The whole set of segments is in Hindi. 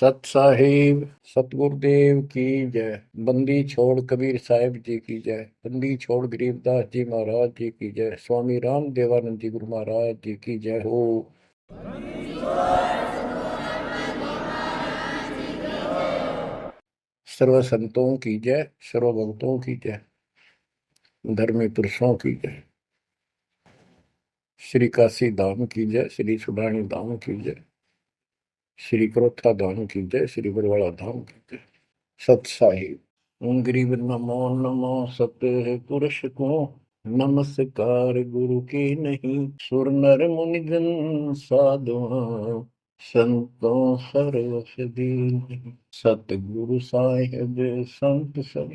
सत साहिब सतगुरुदेव की जय। बंदी छोड़ कबीर साहिब जी की जय। बंदी छोड़ गरीबदास जी महाराज जी की जय। स्वामी राम देवानंद जी गुरु महाराज जी की जय हो। सर्व संतों की जय, सर्व भक्तों की जय, धर्मी पुरुषों की जय। श्री काशी धाम की जय, श्री सुडानी धाम की जय, श्री क्रोथा धाम की जय, श्री बरवाड़ा धाम की जय। सत साहिब गरीब नमो नमो सत पुरुष को नमस्कार गुरु की नहीं। सुर नर मुनिजन साधुआ संतों सर्वसदीन। सतगुरु साहिब संत सब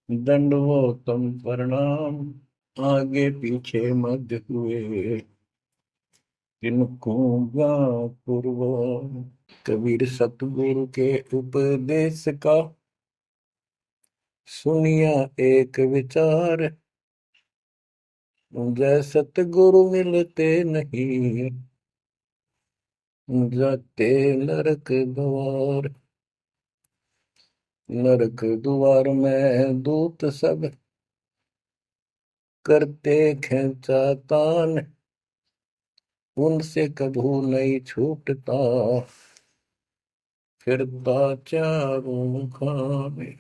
दंडवतम प्रणाम। आगे पीछे मध्य हुए तिनको पूर्व। कबीर सतगुरु के उपदेश का सुनिया एक विचार। जय सतगुरु मिलते नहीं जाते नरक द्वार। नरक द्वार में दूत सब करते खेचा तान। उनसे कभू नहीं छूटता फिरता चारों खाने।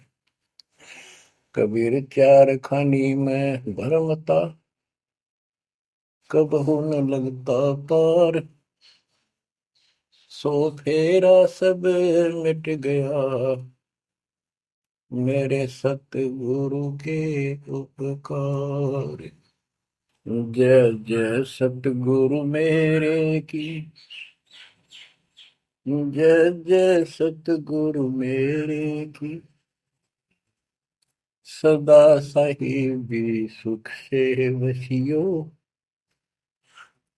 कबीर चार खानी में भरमता कबहू न लगता तार। सो फेरा सब मिट गया मेरे सतगुरु के उपकार। जय जय सतगुरु मेरे की जय जय सतगुरु मेरे की। सदा साहिबी सुख से वसियो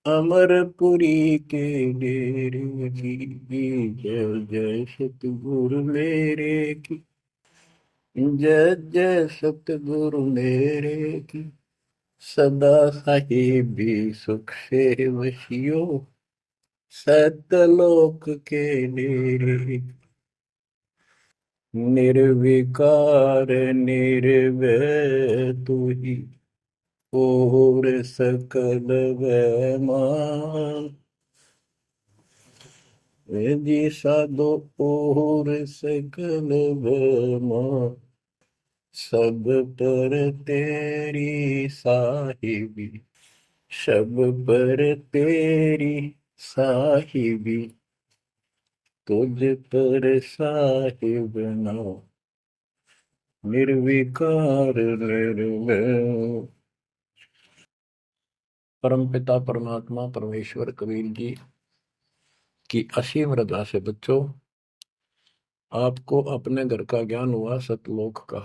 अमरपुरी के डेरे की। जय जय सतगुरु मेरे की जय जय सतगुरु मेरे की। सदा साहिबी सुख से वसियो सतलोक के डेरे। निर्विकार निर्भय तू ही और सकल वैमान। जी साधो और सकल वैमान। सब पर तेरी साहिबी सब पर तेरी साहिबी। तुझ पर साहिब नाम निर्विकार निर्भय। परमपिता परमात्मा परमेश्वर कबीर जी की असीम रजा से बच्चों आपको अपने घर का ज्ञान हुआ सतलोक का।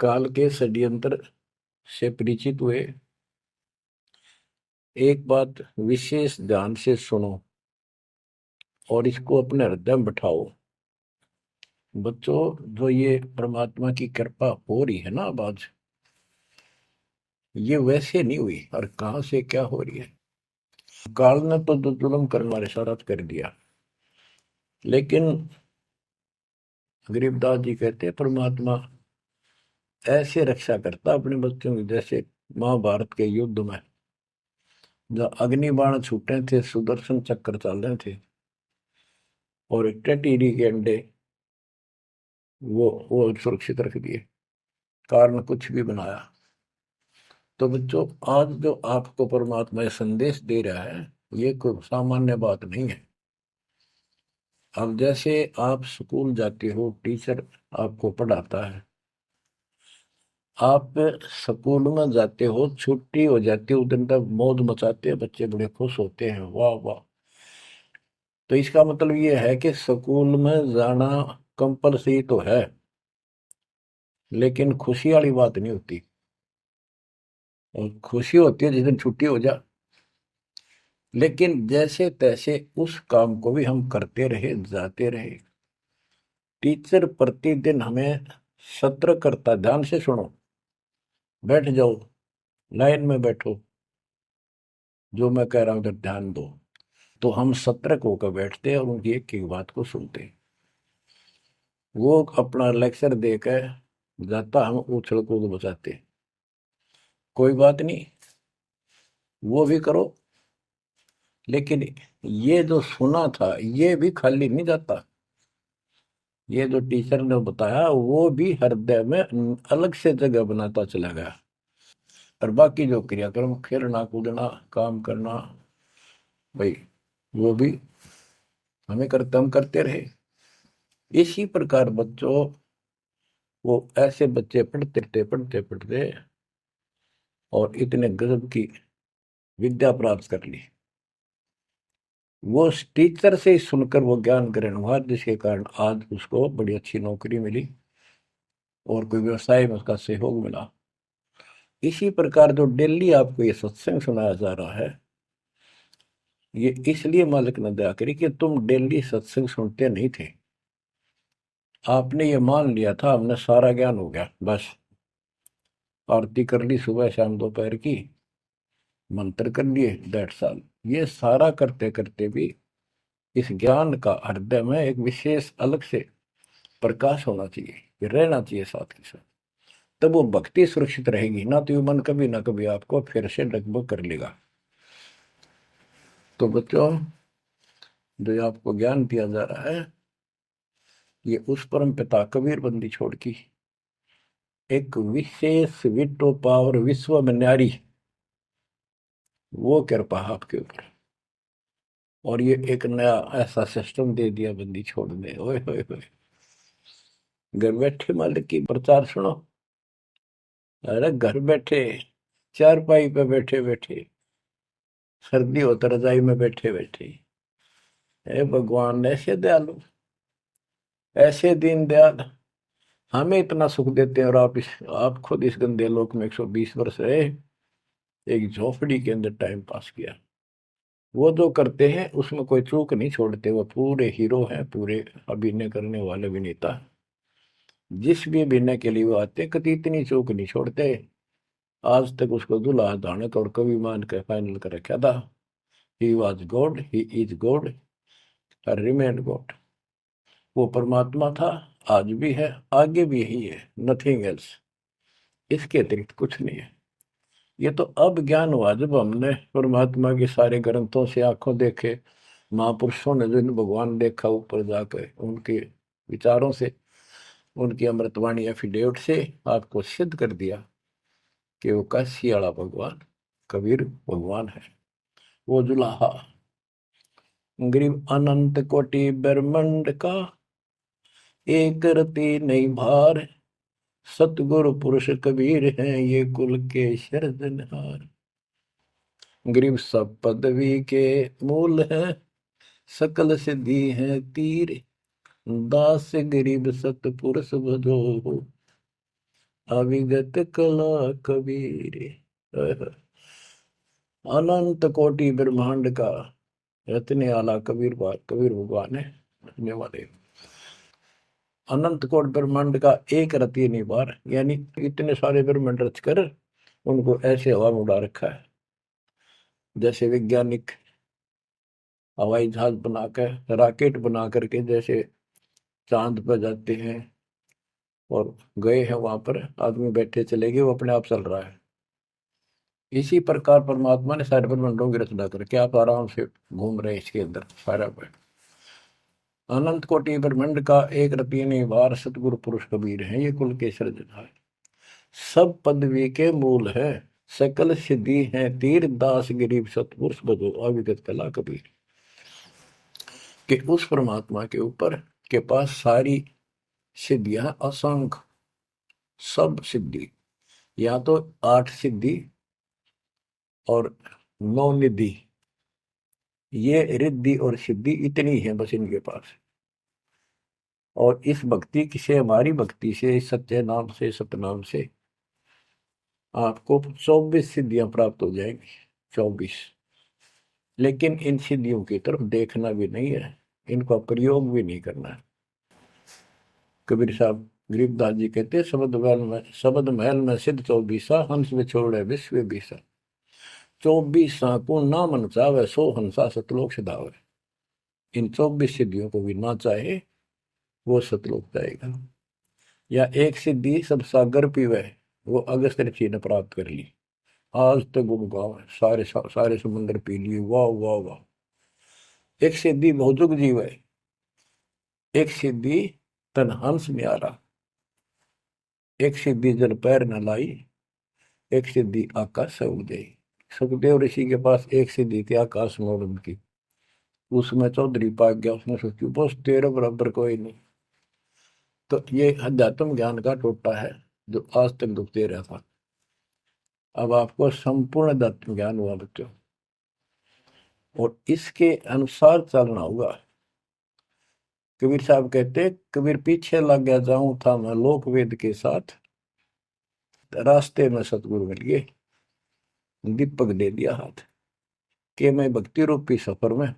काल के षड्यंत्र से परिचित हुए। एक बात विशेष ध्यान से सुनो और इसको अपने हृदय में बैठाओ। बच्चों जो ये परमात्मा की कृपा हो रही है ना अब आज, ये वैसे नहीं हुई और कहां से क्या हो रही है। काल ने तो जुल्म करने वाले सारा कर दिया, लेकिन गरीबदास जी कहते हैं परमात्मा ऐसे रक्षा करता अपने बच्चों की, जैसे महाभारत के युद्ध में जब अग्निबाण छूटे थे, सुदर्शन चक्र चल रहे थे और टेटीरी के अंडे वो सुरक्षित रख दिए, कारण कुछ भी बनाया। तो बच्चों आज जो आपको परमात्मा संदेश दे रहा है ये कोई सामान्य बात नहीं है। अब जैसे आप स्कूल जाते हो, टीचर आपको पढ़ाता है, आप स्कूल में जाते हो, छुट्टी हो जाती है, उस दिन तक मौज मचाते हैं बच्चे, बड़े खुश होते हैं, वाह वाह। तो इसका मतलब ये है कि स्कूल में जाना कंपलसरी तो है, लेकिन खुशी वाली बात नहीं होती। और खुशी होती है जिस दिन छुट्टी हो जा। लेकिन जैसे तैसे उस काम को भी हम करते रहे, जाते रहे। टीचर प्रतिदिन हमें सत्र करता, ध्यान से सुनो, बैठ जाओ, लाइन में बैठो, जो मैं कह रहा हूं उधर ध्यान दो। तो हम सतर्क होकर बैठते और उनकी एक एक बात को सुनते। वो अपना लेक्चर देकर जाता, हम उछल कूद बचाते, कोई बात नहीं, वो भी करो। लेकिन ये जो सुना था ये भी खाली नहीं जाता। ये जो टीचर ने बताया वो भी हृदय में अलग से जगह बनाता चला गया। और बाकी जो क्रियाक्रम, खेलना कूदना, काम करना, भाई वो भी हम करते रहे। इसी प्रकार बच्चों, वो ऐसे बच्चे पढ़ते और इतने गजब की विद्या प्राप्त कर ली। वो टीचर से ही सुनकर वो ज्ञान ग्रहण हुआ, जिसके कारण आज उसको बड़ी अच्छी नौकरी मिली और कोई व्यवसाय में उसका सहयोग मिला। इसी प्रकार जो डेली आपको ये सत्संग सुनाया जा रहा है, ये इसलिए मालिक ने दया करी कि तुम डेली सत्संग सुनते नहीं थे। आपने ये मान लिया था हमने सारा ज्ञान हो गया, बस आरती कर ली सुबह शाम दोपहर की, मंत्र कर लिए, डेढ़ साल। ये सारा करते करते भी इस ज्ञान का हृदय में एक विशेष अलग से प्रकाश होना चाहिए, ये रहना चाहिए साथ के साथ। तब वो भक्ति सुरक्षित रहेगी ना, तो ये मन कभी ना कभी आपको फिर से डगमग कर लेगा। तो बच्चों, जो आपको ज्ञान दिया जा रहा है, ये उस परम पिता कबीर बंदी छोड़ की एक विशेष विटो पावर विश्व में न्यारी, वो कृपा आपके ऊपर। और ये एक नया ऐसा सिस्टम दे दिया बंदी छोड़ दे, ओए होए होए। घर बैठे मालिक की प्रचार सुनो। अरे घर बैठे, चारपाई पे बैठे बैठे, सर्दी हो तो रजाई में बैठे बैठे, हे भगवान ऐसे दयालु, ऐसे दीन दयाल, हमें इतना सुख देते हैं। और आप खुद इस गंदे लोक में 120 वर्ष रहे, एक झोपड़ी के अंदर टाइम पास किया। वो जो करते हैं उसमें कोई चूक नहीं छोड़ते, वो पूरे हीरो हैं, पूरे अभिनय करने वाले अभिनेता। जिस भी अभिनय के लिए वो आते कभी इतनी चूक नहीं छोड़ते। आज तक उसको दुल्हा दानक और कवि मान के फाइनल कर रखा था। He was God, he is God, remain God. वो परमात्मा था, आज भी है, आगे भी यही है, नथिंग एल्स। इसके अतिरिक्त कुछ नहीं है। ये तो अब ज्ञान हुआ जब हमने परमात्मा के सारे ग्रंथों से आंखों देखे, महापुरुषों ने जिन भगवान देखा ऊपर जाकर, उनके विचारों से, उनकी अमृतवाणी एफिडेविट से आपको सिद्ध कर दिया कि वो काशी वाला भगवान कबीर भगवान है। वो जुलाहा गरीब अनंत कोटि ब्रह्मांड का, एक रति नहीं भार, सतगुरु पुरुष कबीर हैं ये कुल के सिरजनहार। गरीब सब पदवी के मूल हैं, सकल सिद्धि है तीर, दास गरीब सतपुरुष भजो, अविगत कला कबीर। अनंत कोटि ब्रह्मांड का इतने आला कबीर भगवान है रखने वाले। अनंत कोट ब्रह्मांड का एक रति निवार, यानी इतने सारे ब्रह्मांड रच कर उनको ऐसे हवा में उड़ा रखा है। जैसे वैज्ञानिक हवाई जहाज बनाकर, रॉकेट बना करके जैसे चांद पर जाते हैं और गए हैं, वहां पर आदमी बैठे चले गए, वो अपने आप चल रहा है। इसी प्रकार परमात्मा ने सारे ब्रह्मांडों की रचना करके आप आराम से घूम रहे इसके अंदर सारा पे। अनंत कोटि ब्रह्मांड का एक रति निवार, सतगुरु पुरुष कबीर है ये कुल के सिरजनहार। सब पदवी के मूल है, सकल सिद्धि है तीर, दास गरीब सतपुरुष भजो, अविगत कला कबीर। कि उस परमात्मा के ऊपर के पास सारी सिद्धियां असंख्य, सब सिद्धि, या तो 8 सिद्धि और 9 निधि, ये रिद्धि और सिद्धि इतनी है बस इनके पास। और इस भक्ति से, हमारी भक्ति से, सत्य नाम से, सतनाम से आपको 24 सिद्धियां प्राप्त हो जाएंगी, 24। लेकिन इन सिद्धियों की तरफ देखना भी नहीं है, इनका प्रयोग भी नहीं करना है। कबीर साहब गरीबदास जी कहते हैं, शब्द महल में सिद्ध 24, हंस में छोड़े विश्व बीसा। 24 को ना मन चावे, 100 हंसा सतलोक सिधावे। इन 24 सिद्धियों को भी ना चाहे वो सतलोक जाएगा। या एक सिद्धि सब सागर पीवे, वो अगस्त ऋषि ने प्राप्त कर ली। आज तक गुण गाँव है, सारे समुद्र पी लिए, वाह वाह वाह। एक सिद्धि बहुजुग जीव है, एक सिद्धि तन हंस न्यारा, एक सिद्धि जल पैर न लाई, एक सिद्धि आकाश से उड़ गई। सुखदेव ऋषि के पास एक सिद्धि थी आकाश में उड़न की, उसमें चौधरी पाक गया, उसने सोची बस तेरे बराबर कोई नहीं। तो ये अध्यात्म ज्ञान का टोटा है जो आज तक दुखते रहा था। अब आपको संपूर्ण अध्यात्म ज्ञान हुआ बच्चों, और इसके अनुसार चलना होगा। कबीर साहब कहते, कबीर पीछे लग गया जाऊं था मैं लोक वेद के साथ, रास्ते में सतगुरु मिल गए, दीपक दे दिया हाथ, कि मैं भक्ति रूपी सफर में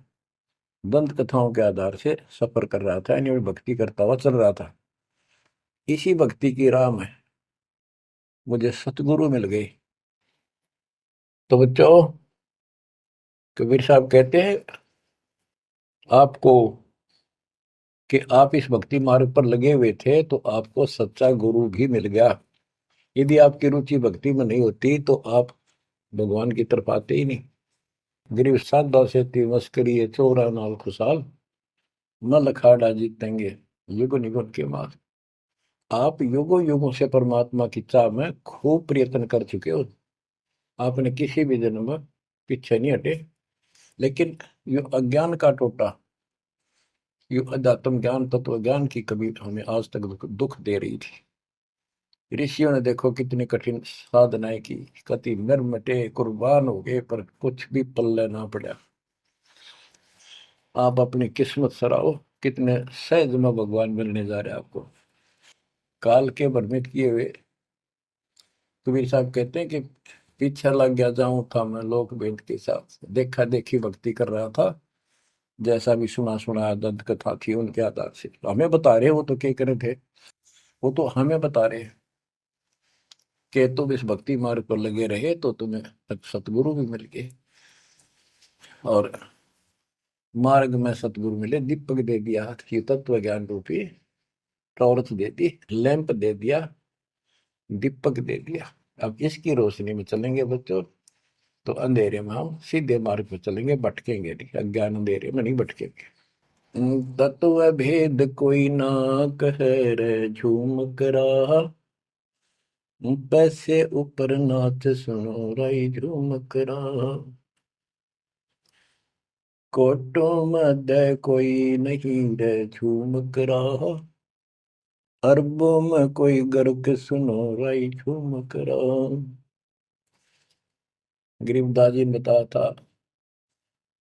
दंत कथाओं के आधार से सफर कर रहा था, यानी भक्ति करता हुआ चल रहा था। इसी भक्ति की राह में मुझे सतगुरु मिल गए। तो बच्चों, कबीर साहब कहते हैं आपको कि आप इस भक्ति मार्ग पर लगे हुए थे तो आपको सच्चा गुरु भी मिल गया। यदि आपकी रुचि भक्ति में नहीं होती तो आप भगवान की तरफ आते ही नहीं। गरीब साधा से मस्करी है चोरा नाल खुशाल, मल अखाड़ा जीतेंगे युग निगुण के मार। आप युगों युगों से परमात्मा की चाह में खूब प्रयत्न कर चुके हो, आपने किसी भी जन्म में पीछे नहीं हटे। लेकिन यो अज्ञान का टोटा, यो अध्यात्म ज्ञान तत्व ज्ञान की कभी हमें आज तक दुख दे रही थी। ऋषियों ने देखो कितनी कठिन साधनाएं की, कति नर मटे कुर्बान हो गए, पर कुछ भी पल्ले ना पड़ा। आप अपनी किस्मत सराहो, कितने सहज में भगवान मिलने जा रहे हैं आपको, काल के भ्रमित किए हुए। कबीर साहब कहते हैं कि पीछे लग गया जाऊं था मैं लोक भेद के साथ, देखा देखी भक्ति कर रहा था, जैसा भी सुना सुना दंत कथा थी उनके आधार से। तो हमें बता रहे वो तो क्या करे थे, वो तो हमें बता रहे कि तुम इस भक्ति मार्ग पर लगे रहे तो तुम्हें सतगुरु भी मिल गए। और मार्ग में सतगुरु मिले, दीपक दे दिया हाथ की, तत्व ज्ञान रूपी टॉर्च दे दी, लैंप दे दिया, दीपक दे दिया। अब इसकी रोशनी में चलेंगे बच्चों तो अंधेरे में हम सीधे मार्ग पर चलेंगे, भटकेंगे नहीं, अज्ञान अंधेरे में नहीं भटकेंगे। तत्व भेद कोई ना कह रे झूम करा, पैसे ऊपर नाच सुनो राई झूम करा। कोटो मध्य कोई नहीं रे झूम करा, अरबों में कोई गर्क सुनो राई झूम करा। गरीबदास जी ने बताया था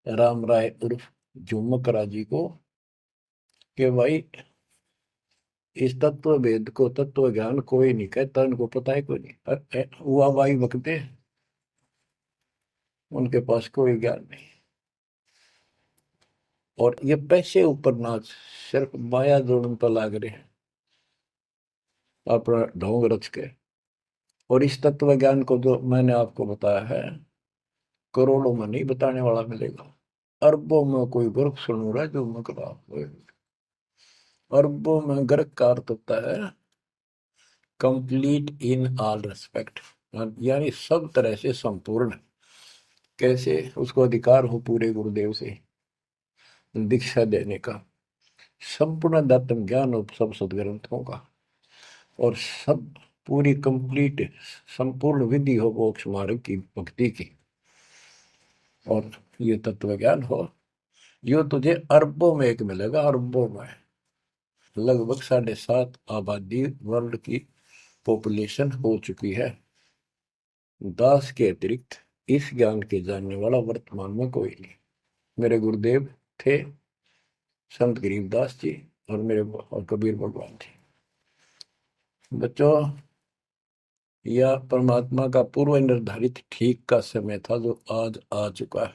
राम राय उर्फ झूमकरा जी को कि भाई इस तत्व भेद को, तत्व ज्ञान कोई नहीं कहता, उनको पता है कोई नहीं, हुआ भाई बकते उनके पास कोई ज्ञान नहीं। और ये पैसे ऊपर नाच, सिर्फ माया जोड़न पर लाग रहे हैं अपना ढोंग रच के। और इस तत्व ज्ञान को जो मैंने आपको बताया है, करोड़ों में नहीं बताने वाला मिलेगा, अरबों में कोई गर्क सुन रहा है जो मकड़ा। अरबों में गर्क का अर्थ होता है कंप्लीट इन ऑल रेस्पेक्ट, यानी सब तरह से संपूर्ण। कैसे उसको अधिकार हो पूरे गुरुदेव से दीक्षा देने का, संपूर्ण अध्यात्म ज्ञान हो सब सदग्रंथों का, और सब पूरी कंप्लीट संपूर्ण विधि हो मोक्ष मार्ग की भक्ति की, और ये तत्व ज्ञान हो, यो तुझे अरबों में एक मिलेगा, अरबों में। लगभग 7.5 आबादी वर्ल्ड की पॉपुलेशन हो चुकी है। दास के अतिरिक्त इस ज्ञान के जानने वाला वर्तमान में कोई नहीं। मेरे गुरुदेव थे संत गरीबदास जी, और मेरे और कबीर भगवान थे। बच्चों, यह परमात्मा का पूर्व निर्धारित ठीक का समय था जो आज आ चुका है।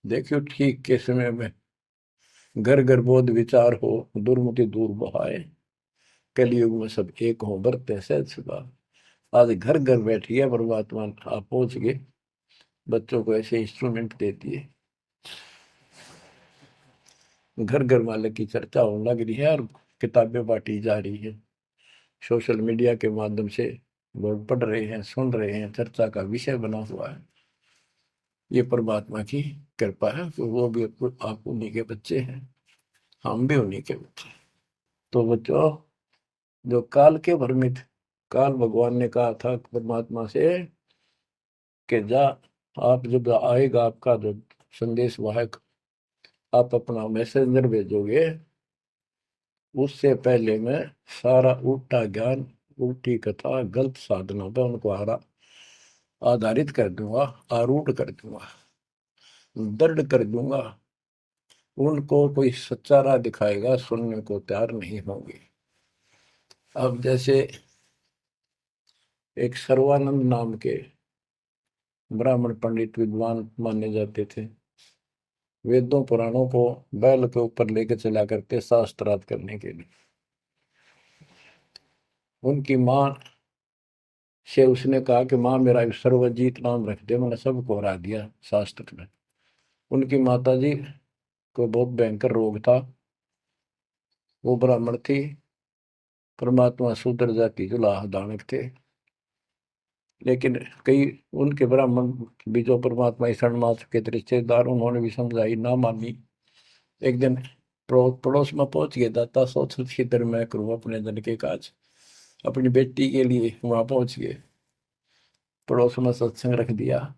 देखियो ठीक के समय में घर घर बोध विचार हो, दुर्मति दूर बहाए, कलयुग में सब एक हो बरते सहज सुखा। आज घर घर बैठिए परमात्मा आप पहुंच गए, बच्चों को ऐसे इंस्ट्रूमेंट देती है, घर घर वाले की चर्चा होने लग रही है और किताबें बांटी जा रही है। सोशल मीडिया के माध्यम से लोग पढ़ रहे हैं, सुन रहे हैं, चर्चा का विषय बना हुआ है। ये परमात्मा की कृपा है कि वो भी आप उन्हीं के बच्चे हैं, हम भी उन्हीं के बच्चे हैं। तो बच्चों, जो काल के भ्रमित, काल भगवान ने कहा था परमात्मा से कि जा, आप जब आएगा आपका जो संदेश वाहक, आप अपना मैसेंजर भेजोगे, उससे पहले मैं सारा उल्टा ज्ञान, उल्टी कथा, गलत साधनों पर उनको आधारित कर दूंगा, आरूढ़ कर दूंगा, दृढ़ कर दूंगा। उनको कोई सच्चा राह दिखाएगा, सुनने को तैयार नहीं होंगे। अब जैसे एक सर्वानंद नाम के ब्राह्मण पंडित विद्वान माने जाते थे, वेदों पुराणों को बैल के ऊपर लेकर चला करते शास्त्रार्थ करने के लिए। उनकी माँ से उसने कहा कि माँ मेरा सर्वजीत नाम रख दे, मैंने सबको हरा दिया शास्त्र में। उनकी माता जी को बहुत भयंकर रोग था, वो ब्राह्मण थी, परमात्मा शूद्र जाति जुलाह दानक थे। लेकिन कई उनके ब्राह्मण भी जो परमात्मा शरणमास के रिश्तेदार, उन्होंने भी समझाई, ना मानी। एक दिन पड़ोस में पहुंच गए, दाता सोच इधर मैं करूँ अपने धन के काज, अपनी बेटी के लिए वहां पहुंच गए, पड़ोस में सत्संग रख दिया।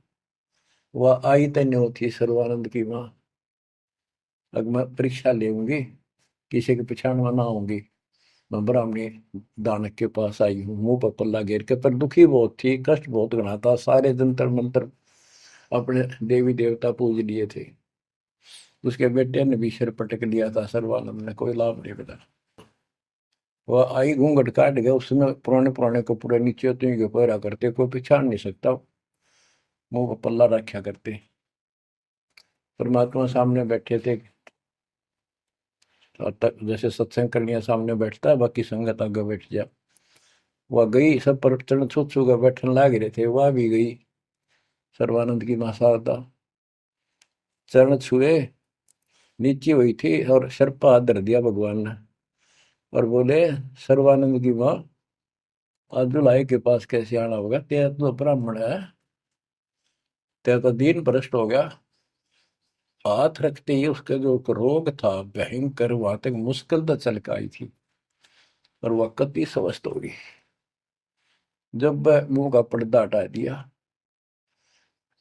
वह आई तन्य होती सर्वानंद की माँ, अब मैं परीक्षा लेंगी, किसी के पिछाड़ में ना आऊंगी। मैं ब्राह्मणी दानक के पास आई हूँ, मुंह पर पल्ला घेर के, पर दुखी बहुत थी, कष्ट बहुत घना था, सारे जंतर मंत्र अपने देवी देवता पूज लिए थे। उसके बेटे ने भी सिर पटक लिया था, सर्वानंद ने कोई लाभ नहीं मिला। वह आई, घूंघट काट गया, उसमें पुराने पुराने कपड़े नीचे तुम के पहरा करते, कोई पहचान नहीं सकता, मुंह पर पल्ला रखा करते। परमात्मा सामने बैठे थे, और तक जैसे सत्संग करने सामने बैठता है, बाकी संगत आगे बैठ जा। वह गई, सब पर चरण छू छू कर बैठने लाग रहे थे, वह भी गई, सर्वानंद की मां शारदा, चरण छुए, नीचे हुई थी और सर पर हाथ धर दिया भगवान ने, और बोले, सर्वानंद की मां, आज दुल्हाई के पास कैसे आना होगा, तेरा तो ब्राह्मण है, तेरा तो दीन भ्रष्ट हो गया। हाथ रखते ही उसका जो रोग था भयंकर, वहां तक मुश्किल तो चल के आई थी, और वह कति स्वस्थ हो गई। जब वह मुंह का पर्दा हटा दिया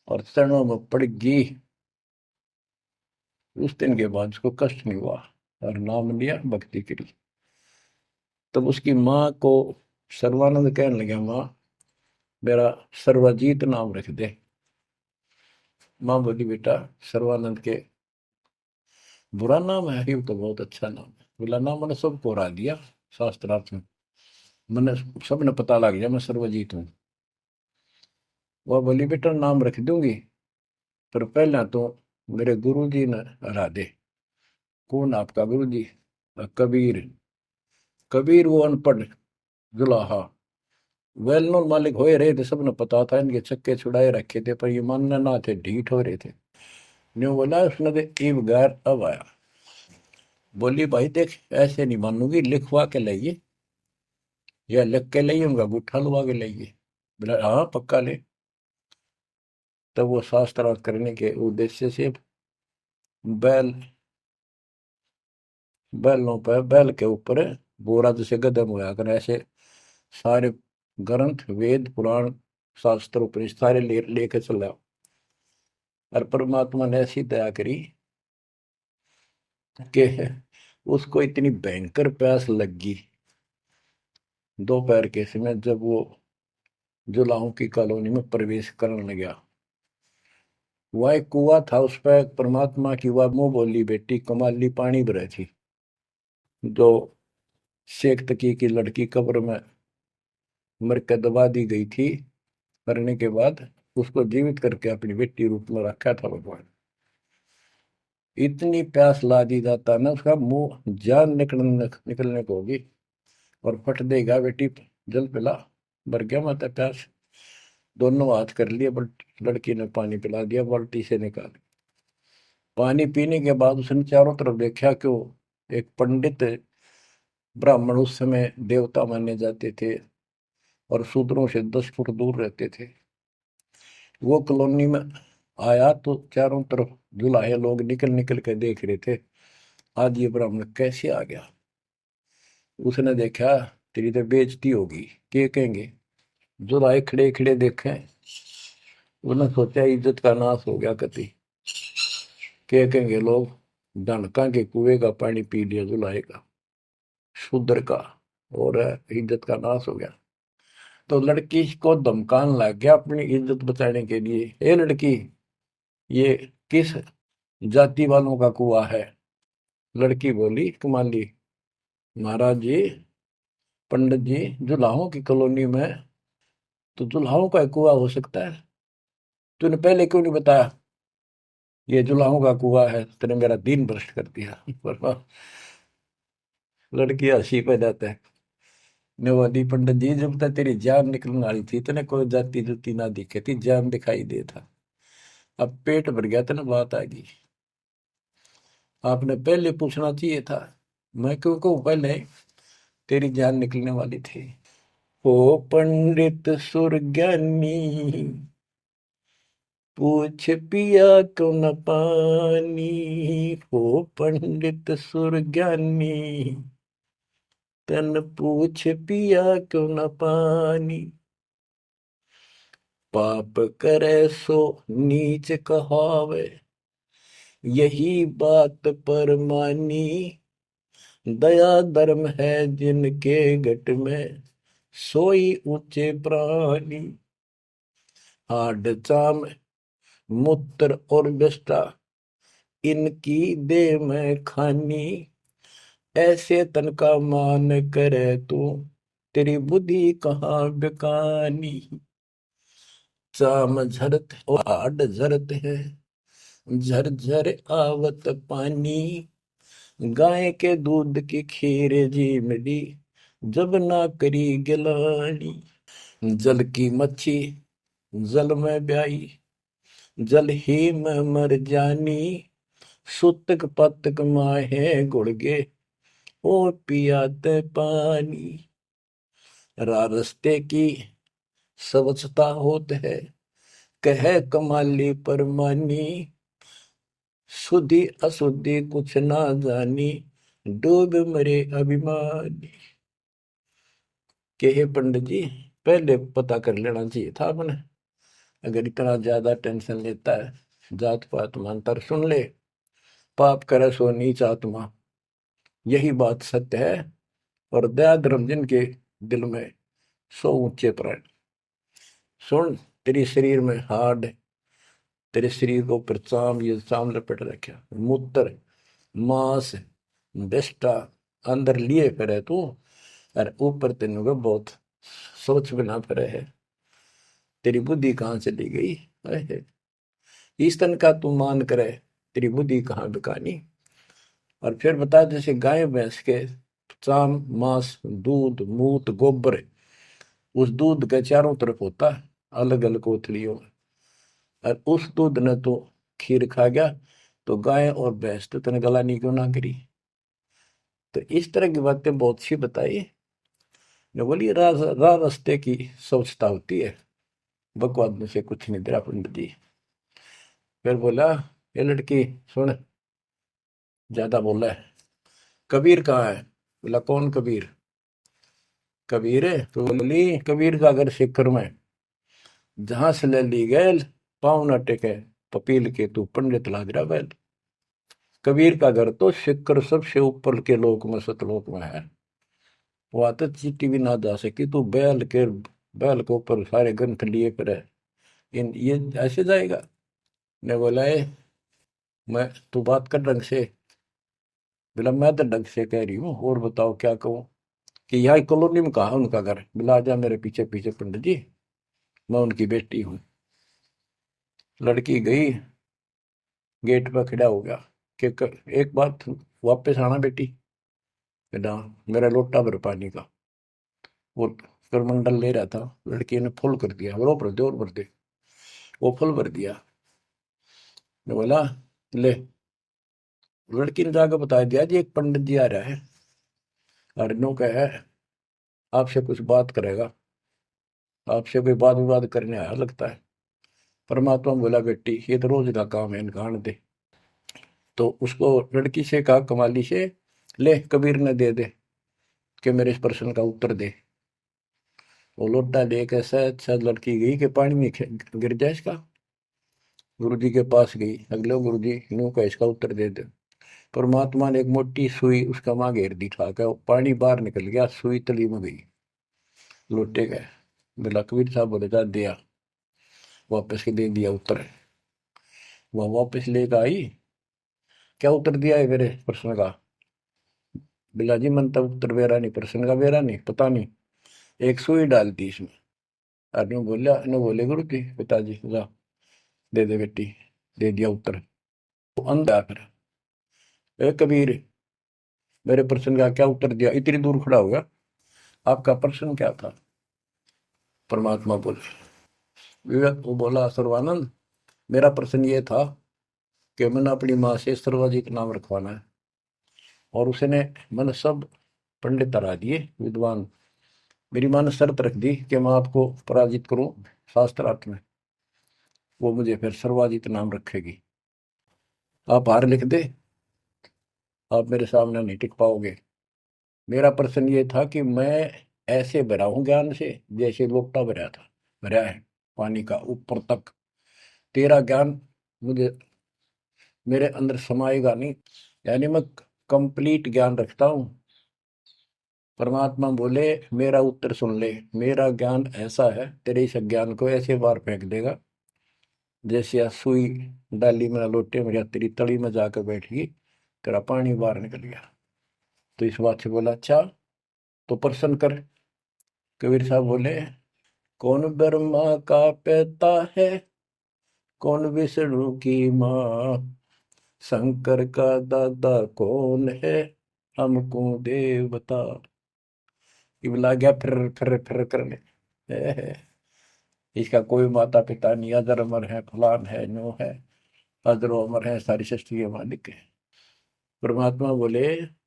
और चरणों में पड़ गई, उस दिन के बाद उसको कष्ट नहीं हुआ, और नाम लिया, भक्ति करी। तब उसकी माँ को सर्वानंद कहने लगा, माँ मेरा सर्वजीत नाम रख दे। माँ बोली, बेटा सर्वानंद के बुरा नाम है, ये तो बहुत अच्छा नाम है। बोला, नाम मैंने सबको हरा दिया शास्त्रार्थ में, मैंने सबने पता लग गया मैं सर्वजीत हूँ। वह बोली, बेटा नाम रख दूंगी, पर पहला तो मेरे गुरु जी ने हरा दे। कौन आपका गुरु जी? कबीर। कबीर वो अनपढ़ जुलाहा, वेल नोन मालिक हो रहे थे, सबने पता था, इनके चक्के छुड़ाए रखे थे, पर ये मानने ना थे, ढीठ हो रहे थे। न्यू बोला उसने, तो ईब गैर अब आया। बोली, भाई देख, ऐसे नहीं मानूंगी, लिखवा के लाइए, या लिख के लाइए, उनका गुट्ठा लुआ के लाइए। बोला, हाँ पक्का ले। तब वो शास्त्रार्थ करने के उद्देश्य से बैल, बैलों पर, बैल के ऊपर बोरा जैसे गदम होया कर, ऐसे सारे ग्रंथ, वेद, पुराण, शास्त्र, उपनिषद सारे लेके चला। और परमात्मा ने ऐसी दया करी कि उसको इतनी भयंकर प्यास लगी दोपहर के समय, जब वो जुलाहों की कॉलोनी में प्रवेश करने लगा। वह एक कुआ था, उस पर परमात्मा की वह मुंह बोली बेटी कमाली पानी भरे थी, जो शेख तकी की लड़की कब्र में मर के दबा दी गई थी, मरने के बाद उसको जीवित करके अपनी बेटी रूप में रखा था भगवान। इतनी प्यास ला दी जाता ना, उसका मुंह जान निकलने को होगी, और फट देगा, बेटी जल पिला, मर गया, माता प्यास। दोनों हाथ कर लिए, बट लड़की ने पानी पिला दिया बाल्टी से निकाल। पानी पीने के बाद उसने चारों तरफ देखा कि वो एक पंडित ब्राह्मण उस समय देवता माने जाते थे और शूद्रों से 10 फुट दूर रहते थे, वो कॉलोनी में आया। तो चारों तरफ जुलाहे लोग निकल निकल के देख रहे थे, आज ये ब्राह्मण कैसे आ गया। उसने देखा, तेरी तो बेइज्जती होगी, क्या कहेंगे। जुलाहे खड़े खड़े देखे, उन्होंने सोचा इज्जत का नाश हो गया कति, क्या कहेंगे लोग। डनका के कुएं का पानी पी लिया जुलाहे का, शूद्र का, और इज्जत का नाश हो गया। तो लड़की को धमकाने लग गया अपनी इज्जत बचाने के लिए, ए लड़की, ये किस जाति वालों का कुआं है। लड़की बोली, कुमाली, महाराज जी, पंडित जी, जुलाहों की कॉलोनी में तो जुलाहों का कुआं हो सकता है, तूने पहले क्यों नहीं बताया ये जुलाहों का कुआं है। तेने मेरा दिन भ्रष्ट कर दिया। पर लड़की हंसी पे जाता है, ने बोली, पंडित जी, जब तक तेरी जान निकलने वाली थी तेने कोई जाति जुती ना दिखे थी, जान दिखाई दे था। अब पेट भर गया तेने बात आ गई, आपने पहले पूछना चाहिए था। मैं क्यों कहूँ पहले, तेरी जान निकलने वाली थी। ओ पंडित सुरज्ञानी, पूछ पिया क्यों न पानी। हो पंडित सुरज्ञानी, तन पूछ पिया क्यों न पानी। पाप करे सो नीच कहावे, यही बात पर मानी। दया धर्म है जिनके घट में, सोई ऊंचे प्राणी। हाड चाम मूत्र और विष्ठा, इनकी दे में खानी। ऐसे तन का मान करे तू, तेरी बुद्धि कहाँ बेकानी। चाम झरत और हाड झरत है, झरझर आवत पानी। गाय के दूध की खीर जी मिली, जब ना करी गिलानी। जल की मच्छी जल में ब्याई, जल ही में मर जानी। सुतक पतक माहे गुड़गे, ओ पियाते पानी। रास्ते की स्वच्छता होत है, कह कमाली परमानी। शुद्धि अशुद्धि कुछ ना जानी, डूब मरे अभिमानी। के हे पंडित जी, पहले पता कर लेना चाहिए था अपने, अगर इतना ज्यादा टेंशन लेता है। जात पात मानतर सुन ले, पाप करे सो नीच आत्मा, यही बात सत्य है। और दया धर्म जिनके दिल में, सो ऊंचे प्राण। सुन, तेरे शरीर में हाड, तेरे शरीर के ऊपर चाम, ये चाम लपेट रखा, मूत्र मांस विष्ठा अंदर लिए फिरे तू, और ऊपर तेन बहुत सोच बिना फिरे है। तेरी बुद्धि कहाँ चली गई है, इस तन का तू मान करे, तेरी बुद्धि कहाँ बिकानी। और फिर बता, जैसे गाय भैंस के चाम मांस दूध मूत गोबर, उस दूध के चारों तरफ होता है अलग अलग कोथलियों में, और उस दूध ने तो खीर खा गया, तो गाय और भैंस तो तेने गलानी क्यों ना करी। तो इस तरह की बातें बहुत सी बताई ने। बोली, रास्ते की स्वच्छता होती है, बकवाद में से कुछ नहीं तेरा पंडित जी। फिर बोला, ये लड़की सुन, ज्यादा बोला है, कबीर कहाँ है। बोला, कौन कबीर। कबीर है तो बोली, कबीर का घर सिखर में, जहां से ले ली गैल, पाँव न टेके पपील के, तू पंडित लाग रहा बैल। कबीर का घर तो सिखर सबसे ऊपर के लोक में, सतलोक में है, वहां तो चीटी भी ना जा सकी, तू बैल के ऊपर सारे ग्रंथ लिए फिर है, इन ये ऐसे जाएगा। ने बोला, मैं, तू बात कर ढंग से। बोला, मैं तो ढंग से कह रही हूँ, और बताओ क्या कहूँ। कि यहाँ कॉलोनी में कहा उनका घर। बोला, आजा मेरे पीछे पीछे पंडित जी, मैं उनकी बेटी हूँ। लड़की गई, गेट पर खड़ा हो गया कि एक बात, वापस आना बेटी। बेटा, मेरा लोटा भर पानी का। वो करमंडल ले रहा था, लड़की ने फुल कर दिया, और भर दे। वो फुल भर दिया। मैं बोला ले। लड़की ने जाकर बता दिया जी एक पंडित जी आ रहा है, अर्नो का है, आपसे कुछ बात करेगा, आपसे कोई बात विवाद करने आया लगता है। परमात्मा बोला बेटी ये तो रोज का काम है, इनका आने दे। तो उसको लड़की से कहा कमाली से, ले कबीर ने दे दे कि मेरे इस प्रश्न का उत्तर दे। वो लोटा लेके शायद लड़की गई कि पानी में गिर जाए इसका। गुरु जी के पास गई, अगले गुरु जी यूं का इसका उत्तर दे दे। परमात्मा ने एक मोटी सुई उसका माँ घेर दी, ठा कर पानी बाहर निकल गया, सुई तली में गई, लोटे गए। बोला कबीर साहब बोले जा दिया, वापस के दे दिया उत्तर। वह वापस लेकर आई, क्या उत्तर दिया है मेरे प्रश्न का? बिला जी मन तब उत्तर बेरा नहीं, प्रश्न का बेरा नहीं, पता नहीं, एक सुई डाल दी इसमें। आदमी बोला न बोले गुरु जी पिताजी जा दे दे बेटी, दे दिया उत्तर। वो अंधा फिर, ए कबीर मेरे प्रश्न का क्या उत्तर दिया? इतनी दूर खड़ा हो गया, आपका प्रश्न क्या था? परमात्मा बोले, विवेक वो बोला सर्वानंद मेरा प्रश्न ये था कि मैंने अपनी माँ से सर्वाजित नाम रखवाना है, और उसने मैंने सब पंडित हरा दिए विद्वान, मेरी माँ ने शर्त रख दी कि मैं आपको पराजित करूं शास्त्रार्थ में, वो मुझे फिर सर्वाजित नाम रखेगी। आप हार लिख दे, आप मेरे सामने नहीं टिक पाओगे। मेरा प्रश्न ये था कि मैं ऐसे भरा हूं ज्ञान से जैसे लोटा भरा था, भरा है पानी का ऊपर तक। तेरा ज्ञान मुझे मेरे अंदर समाएगा नहीं, यानी मैं कंप्लीट ज्ञान रखता हूँ। परमात्मा बोले मेरा उत्तर सुन ले, मेरा ज्ञान ऐसा है तेरे इस ज्ञान को ऐसे बार फेंक देगा जैसे या सुई डाली में लोटे में या तेरी तली में जाकर बैठ गई, तेरा पानी बाहर निकल गया। तो इस बात से बोला अच्छा तो प्रश्न कर। कबीर साहब बोले कौन ब्रह्मा का पिता है, कौन विष्णु की माँ, शंकर का दादा कौन है, हमको देव बता। ये बोला गया फिर करने, इसका कोई माता पिता नहीं, अजर अमर है, फलान है, नो है, अजरो अमर है, सारी सृष्टि के मालिक है। परमात्मा बोले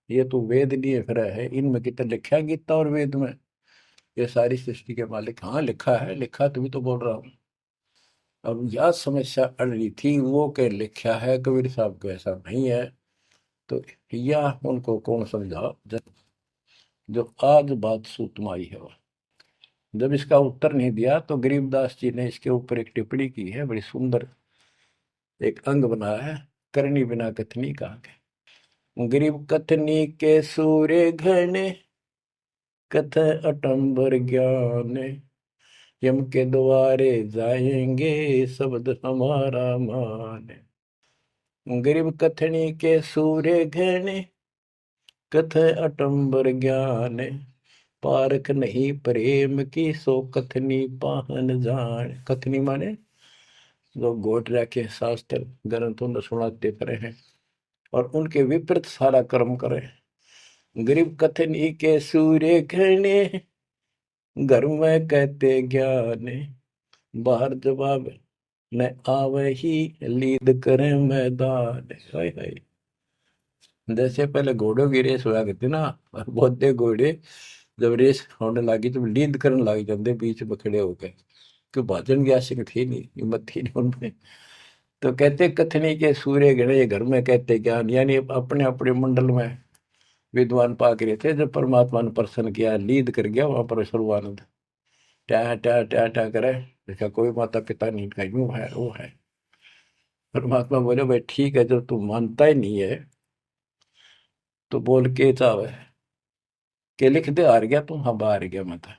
ये तो वेद लिए फिर है, इनमें कितना लिखा है गीता और वेद में ये सारी सृष्टि के मालिक? हाँ लिखा है, लिखा तभी तो बोल रहा हूँ। अब यह समस्या अड़ रही थी, वो के लिखा है कबीर साहब को ऐसा नहीं है, तो यह उनको कौन समझा जो आज बात सूतम आई है। जब इसका उत्तर नहीं दिया तो गरीबदास जी ने इसके ऊपर एक टिप्पणी की है, बड़ी सुंदर एक अंग बनाया है, करनी बिना कथनी कहा के। गरीब कथनी के सूर्य घने, कथ अटंबर ज्ञान, यम के द्वारे जाएंगे शब्द हमारा मान। गरीब कथनी के सूर्य घने, कथ अटंबर ज्ञान, पारख नहीं प्रेम की सो कथनी पाहन जान। कथनी माने जो गोट रखे शास्त्र ग्रंथों ने सुनाते पड़े हैं और उनके विपरीत सारा कर्म करे। गरीब कथनी के सूर्य घने, घर में कहते ज्ञान, बाहर जवाब न आवे ही लीद करे मैदान। हाय हाय, जैसे पहले घोड़ों की रेस हुआ करती ना, और बहुत घोड़े जब रेस होने लगी तो लीद करने लग जाते बीच में खड़े होकर, क्यों भाजन की आशिक थी नहीं, हिम्मत थी नहीं उनमें। तो कहते कथनी के सूर्य गणे घर में कहते ज्ञान, यानी अपने अपने मंडल में विद्वान पाक रहे थे। जब परमात्मा ने प्रसन्न किया, लीद कर गया वहां पर सर्वानंद, ट्या ट्या ट्या ट्या करे, इसका कोई माता पिता नहीं, इनका यूं है वो है। परमात्मा बोले भाई ठीक है, जब तू मानता ही नहीं है तो बोल के चाहे के लिख दे, हार गया तू, हाँ हार गया मैं तो।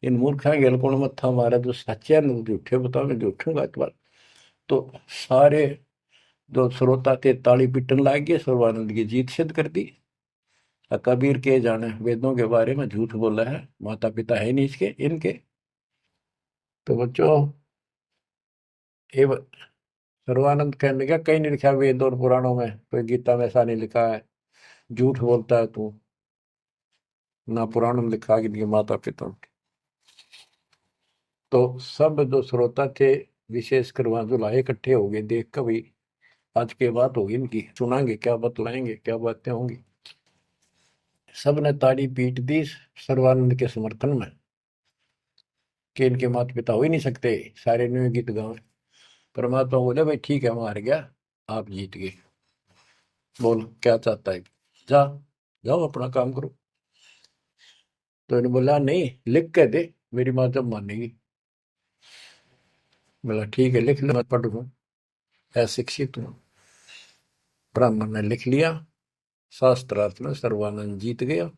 इन मूर्खा गेल कौन मत्था मारा, जो सच्चे न झूठे बताओ, मैं झूठूंगा इस बार। तो सारे जो श्रोता थे ताली पीटन लाग गए, सर्वानंद की जीत सिद्ध कर दी। कबीर के जाने वेदों के बारे में झूठ बोला है, माता पिता है नहीं इसके इनके। तो बच्चों ये सर्वानंद कहने लगा कहीं नहीं लिखा वेद और पुराणों में, कोई गीता में ऐसा नहीं लिखा है, झूठ बोलता है तू। ना पुराण में लिखा कि इनके माता पिता। तो सब जो श्रोता थे, विशेषकर वहां जो लाए इकट्ठे हो गए, देख कर भाई आज की बात होगी इनकी, सुनाएंगे क्या बतलाएंगे, क्या बातें होंगी। सब ने ताड़ी पीट दी सर्वानंद के समर्थन में कि इनके माता पिता हो ही नहीं सकते, सारे ने गीत गाओ। परमात्मा बोले भाई ठीक है, मार गया, आप जीत गए, बोल क्या चाहता है, जा, जाओ अपना काम करो। तो इन्होंने बोला नहीं, लिख के दे, मेरी माँ जब मानेगी। बोला ठीक है, लिख ले, मैं पढ़ लूँ, अशिक्षित हूँ। ब्राह्मण ने लिख लिया, शास्त्रार्थ में सर्वानंद जीत गया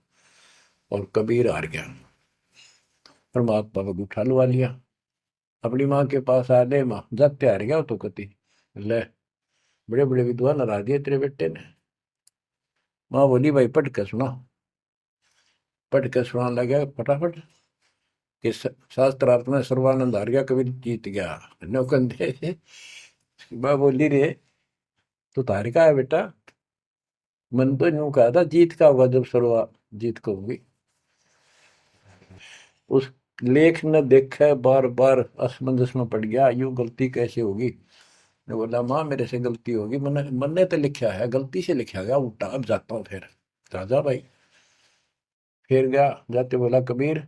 और कबीर हार गया। परमात्मा को उठा लुआ लिया, अपनी माँ के पास आ गए, माँ जाते हार गया तो कति ले, बड़े बड़े विद्वान हरा दिए तेरे बेटे ने। माँ बोली भाई पढ़ के सुना, पढ़ के सुनाने लगा फटाफट कि शास्त्रार्थ में सर्वानंद हार गया, कबीर जीत गया। नौकंदे माँ बोली रे तू तो हार का है बेटा, मन तो यूं कहा था जीत का होगा जब सर्वा जीत को होगी। उस लेख ने देखा, बार बार असमंजस में पड़ गया, यूं गलती कैसे होगी। मैं बोला माँ मेरे से गलती होगी, मैंने मन ने तो लिखा है, गलती से लिखा गया उल्टा, अब जाता हूँ फिर। राजा भाई फिर गया, जाते बोला कबीर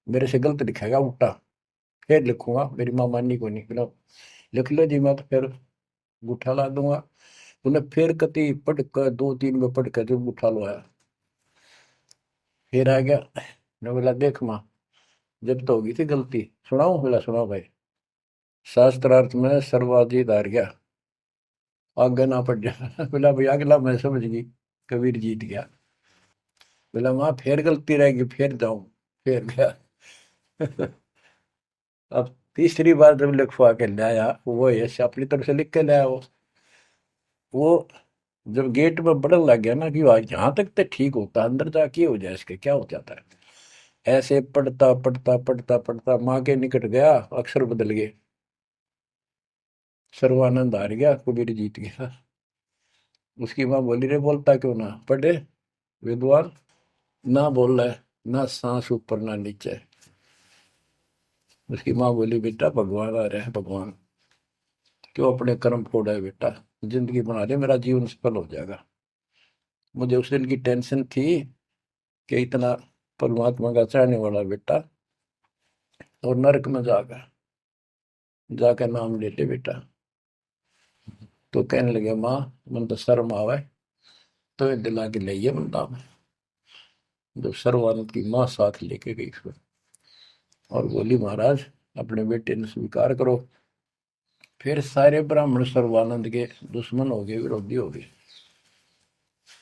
मेरे से गलत लिखेगा उल्टा, फिर लिखूंगा, मेरी माँ माननी को नहीं। बोला लिख लो जी, मैं तो फिर अंगूठा ला दूंगा। उन्हें फिर कति पढ़ कर, दो तीन में पढ़ कर जब अंगूठा लो आया, फिर आ गया। मैं बोला देख माँ, जब तो होगी थी गलती, सुनाऊं? बोला सुनाओ भाई। शास्त्रार्थ में सर्वाधिक हार गया, आगे ना पड़ जा। बोला भाई अगला मैं समझ गई, कबीर जीत गया। बोला माँ फिर गलती रहेगी, फिर जाऊं, फिर गया। अब तीसरी बार जब लिखवा के लाया, वो यश अपनी तरफ से लिख के लाया, वो जब गेट में बढ़न लग गया ना कि यहाँ तक तो ठीक होता, अंदर जाके हो जाए इसके क्या हो जाता है। ऐसे पढ़ता पढ़ता पढ़ता पढ़ता माँ के निकट गया, अक्षर बदल गए, सर्वानंद हार गया, कबीर जीत गया। उसकी माँ बोली रे बोलता क्यों ना, पढ़े विद्वान, ना बोल रहा है, ना सांस ऊपर ना नीचे। उसकी माँ बोली बेटा भगवान आ रहे हैं, भगवान क्यों अपने कर्म फोड़ा है बेटा, जिंदगी बना दे, मेरा जीवन सफल हो जाएगा। मुझे उस दिन की टेंशन थी कि इतना परमात्मा का चाहने वाला बेटा और नरक में जाकर जाकर नाम ले ले बेटा। तो कहने लगे माँ मन तो शर्म आवे, तो ये दिला के ले बंदा में। जब सर्वानंद की माँ साथ लेके गई उसको और बोली महाराज अपने बेटे ने स्वीकार करो। फिर सारे ब्राह्मण सर्वानंद के दुश्मन हो गए, विरोधी हो गए।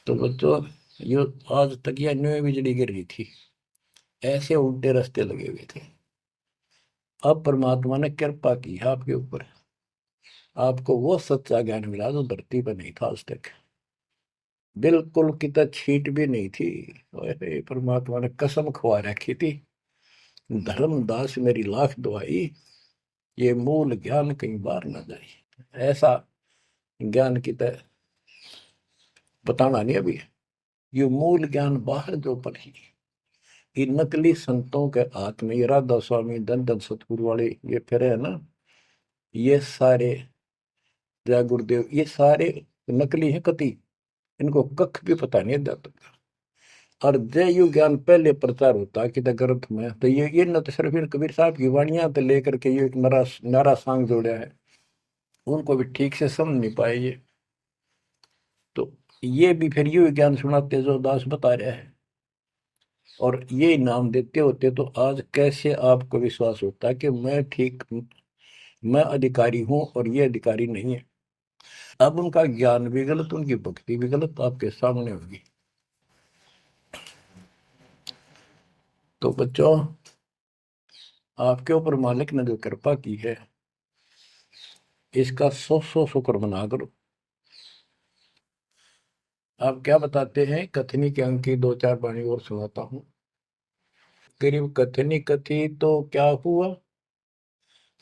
तो बच्चों ये आज तक यह न्यू बिजली गिर रही थी, ऐसे उल्टे रास्ते लगे हुए थे। अब परमात्मा ने कृपा की है आपके ऊपर, आपको वो सच्चा ज्ञान मिला जो धरती पर नहीं था आज तक, बिल्कुल कितना छीट भी नहीं थी। ओए परमात्मा ने कसम खवा रखी थी, धर्मदास मेरी लाख दुआई, ये मूल ज्ञान कहीं बार ना जाए। ऐसा ज्ञान की तरह बताना नहीं अभी, ये मूल ज्ञान बाहर जो पर ही, ये नकली संतों के हाथ में, ये राधा स्वामी धन धन सतगुरु वाले ये फिर है ना, ये सारे जय गुरुदेव, ये सारे नकली है कति, इनको कख भी पता नहीं अध्यात्म का। और जय यु ज्ञान पहले प्रचार होता कि ग्रंथ में, तो ये न तो सिर्फ इन कबीर साहब की वाणियां तो लेकर के ये एक नरा नारा सांग जोड़ा है, उनको भी ठीक से समझ नहीं पाए ये। तो ये भी फिर यू ज्ञान सुनाते जो दास बता रहे हैं और ये इनाम देते होते, तो आज कैसे आपको विश्वास होता कि मैं ठीक, मैं अधिकारी हूं और ये अधिकारी नहीं है। अब उनका ज्ञान भी गलत, उनकी भक्ति भी गलत आपके सामने होगी। तो बच्चों आपके ऊपर मालिक ने जो कृपा की है, इसका सौ सौ शुक्र मना करो। आप क्या बताते हैं, कथनी के अंक की दो चार वाणी और सुनाता हूँ। करीब कथनी कथी तो क्या हुआ,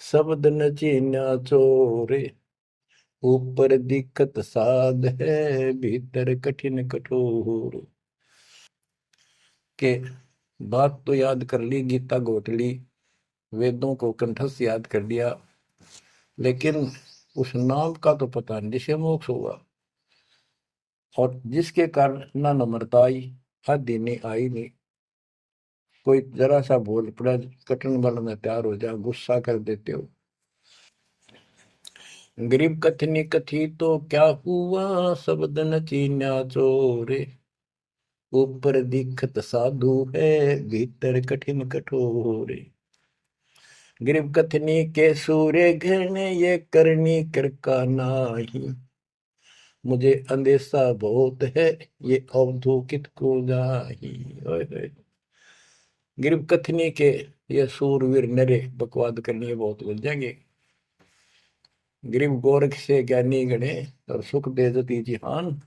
शब्द न चीन्या चोरे, ऊपर दिक्कत साध है, भीतर कठिन कठोर। कि बात तो याद कर ली, गीता घोट ली, वेदों को कंठस्थ याद कर लिया, लेकिन उस नाम का तो पता नहीं जिसे मोक्ष होगा, और जिसके कारण ना नम्रता आई, आदि नहीं आई नहीं। कोई जरा सा बोल पड़ा, कटन बनने तैयार हो जा, गुस्सा कर देते हो। गरीब कथनी कथी तो क्या हुआ, शब्द न चीन्या चोरे, ऊपर दिखत साधु है, भीतर कठिन कठोरे। गरीब कथनी के सूर्य घने, ये करनी कर का नाही, मुझे अंदेशा बहुत है, ये अवधूकित को जाही। ओए होए। गरीब कथनी के ये सूरवीर नरे बकवाद करनी बहुत बन जाएंगे। गरीब गोरख से ज्ञानी गणे, और सुख दे जति जिहान,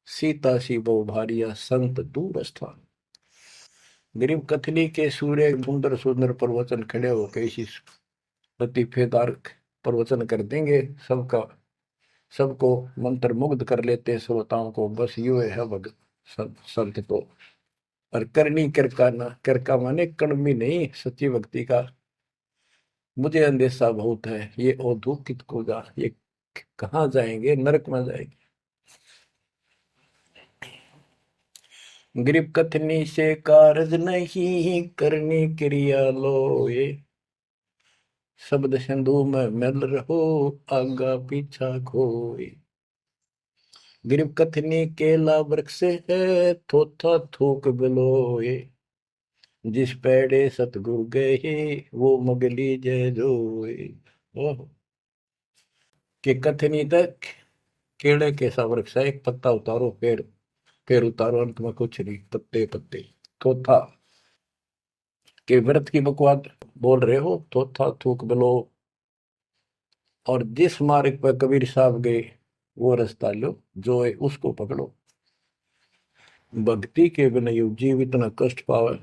सीता सी बहु भारिया, संत दूर स्थान। गरीब कथनी के सूर्य सुंदर सुंदर प्रवचन खड़े हो कैसी लतीफेदार प्रवचन कर देंगे, सबका सबको मंत्र मुग्ध कर लेते श्रोताओं को। बस यू है भगत संत तो। और करनी करका ना, करका माने कड़मी नहीं, सच्ची भक्ति का मुझे अंदेशा बहुत है, ये औधुकित को जा, ये कहाँ जाएंगे, नरक में जाएंगे। गरीब कथनी से कारज नहीं, करनी क्रिया लोए, शब्द सिंधु में मिल रहो, आगा पीछा खोए। गरीब कथनी केला वृक्ष है, थोथा थूक बिलोए, जिस पेड़े सतगुरु गए, वो मगली जय जोए। ओह, कि कथनी तक केड़े के सा वृक्ष है, एक पत्ता उतारो, फिर उतारो, अंत में कुछ नहीं, पत्ते पत्ते। थोथा के व्रत की बकवाद बोल रहे हो, थोथा थूक बिलो, और जिस मार्ग पर कबीर साहब गए वो रास्ता लो, जो है उसको पकड़ो। भक्ति के बिना यू जीव इतना कष्ट पावे,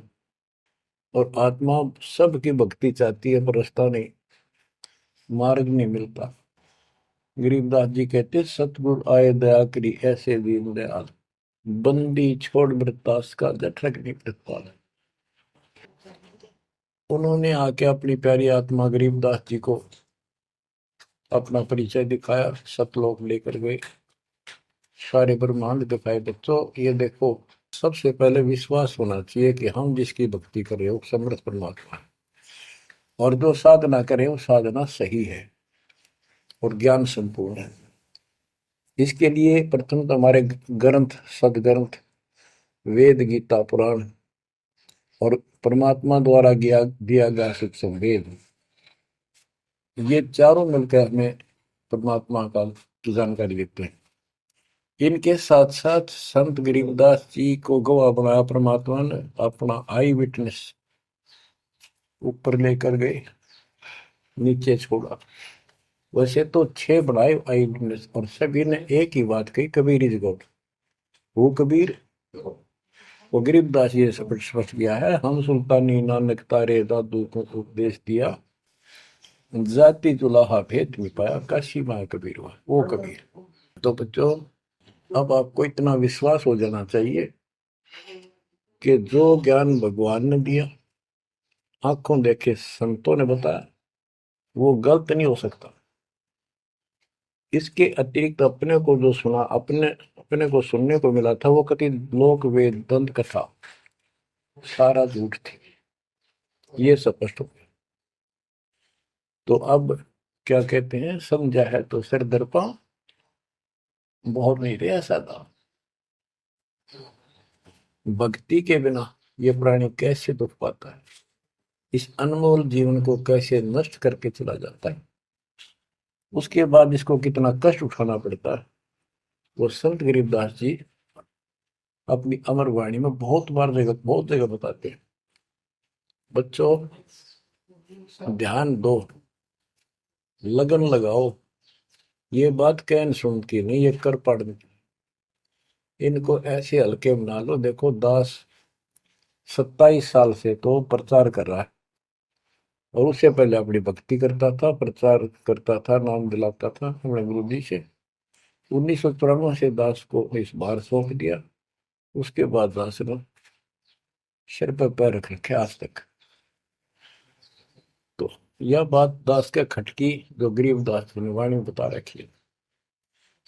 और आत्मा सबकी भक्ति चाहती है, पर रास्ता नहीं, मार्ग नहीं मिलता। गरीबदास जी कहते, सतगुरु आए दया करी, ऐसे दीन दयाल, बंदी छोड़ मृतास का, जठरक नहीं प्रतिपाल। उन्होंने आके अपनी प्यारी आत्मा गरीबदास जी को अपना परिचय दिखाया, सतलोक लेकर गए, सारे ब्रह्मांड दिखाए। बच्चों ये देखो, सबसे पहले विश्वास होना चाहिए कि हम जिसकी भक्ति कर रहे हो समर्थ परमात्मा है, और जो साधना करे वो साधना सही है और ज्ञान संपूर्ण है। इसके लिए प्रथम तो हमारे ग्रंथ, सदग्रंथ, वेद, गीता, पुराण, और परमात्मा द्वारा दिया गया शिक्षण वेद, ये चारों मिलकर हमें परमात्मा का की जानकारी देते हैं। इनके साथ साथ संत गरीबदास जी को गवाह बनाया परमात्मा ने, अपना आई विटनेस ऊपर लेकर गए, नीचे छोड़ा। वैसे तो 6 बनाए आई विटनेस, और सभी ने एक ही बात कही, कबीर इज गॉड। वो कबीर, वो गरीबदास जी सब स्पष्ट किया है, हम सुल्तानी नानक तारे दादू को उपदेश दिया, जाति जुलाहा भेद मिटाया, काशी माँ कबीर हुआ, वो कबीर। तो बच्चों, अब आपको इतना विश्वास हो जाना चाहिए कि जो ज्ञान भगवान ने दिया, आंखों देखे संतों ने बताया, वो गलत नहीं हो सकता। इसके अतिरिक्त अपने को जो सुना, अपने अपने को सुनने को मिला था, वो कति लोक वेद दंत कथा सारा झूठ थी, ये स्पष्ट हो गया। तो अब क्या कहते हैं, समझा है तो सिर दर्पा, बहुत नहीं रहे ऐसा था। भक्ति के बिना ये प्राणी कैसे दुख पाता है, इस अनमोल जीवन को कैसे नष्ट करके चला जाता है, उसके बाद इसको कितना कष्ट उठाना पड़ता है, वो संत गरीबदास जी अपनी अमर वाणी में बहुत जगह बताते हैं। बच्चों ध्यान दो, लगन लगाओ, ये बात कहन सुन की नहीं, ये कर पढ़ने की। इनको ऐसे हल्के बना लो। देखो दास 27 साल से तो प्रचार कर रहा है, और उससे पहले अपनी भक्ति करता था, प्रचार करता था, नाम दिलाता था अपने गुरु जी से। 1994 से दास को इस बार सौंप दिया। उसके बाद दास ने सिर पर पैर रख रखे आज तक। तो यह बात दास के खटकी जो गरीब दास की वाणी में बता रखी है।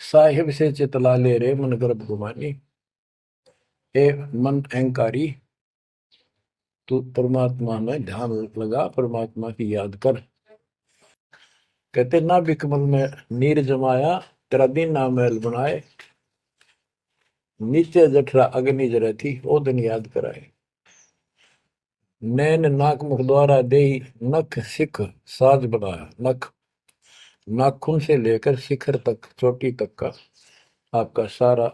साहिब से चितला ले रे मन गर्भ गुमानी, ए मन अहंकारी तू परमात्मा में ध्यान लगा, परमात्मा की याद कर। कहते ना बिकमल में नीर जमाया, तेरा दिन ना महल बनाए, नीचे जठरा अग्नि जरे थी ओ दिन याद कराए। नैन नाक मुख द्वारा दे नख सिख साज बनाया, नख नाखून से लेकर शिखर तक, चोटी तक का आपका सारा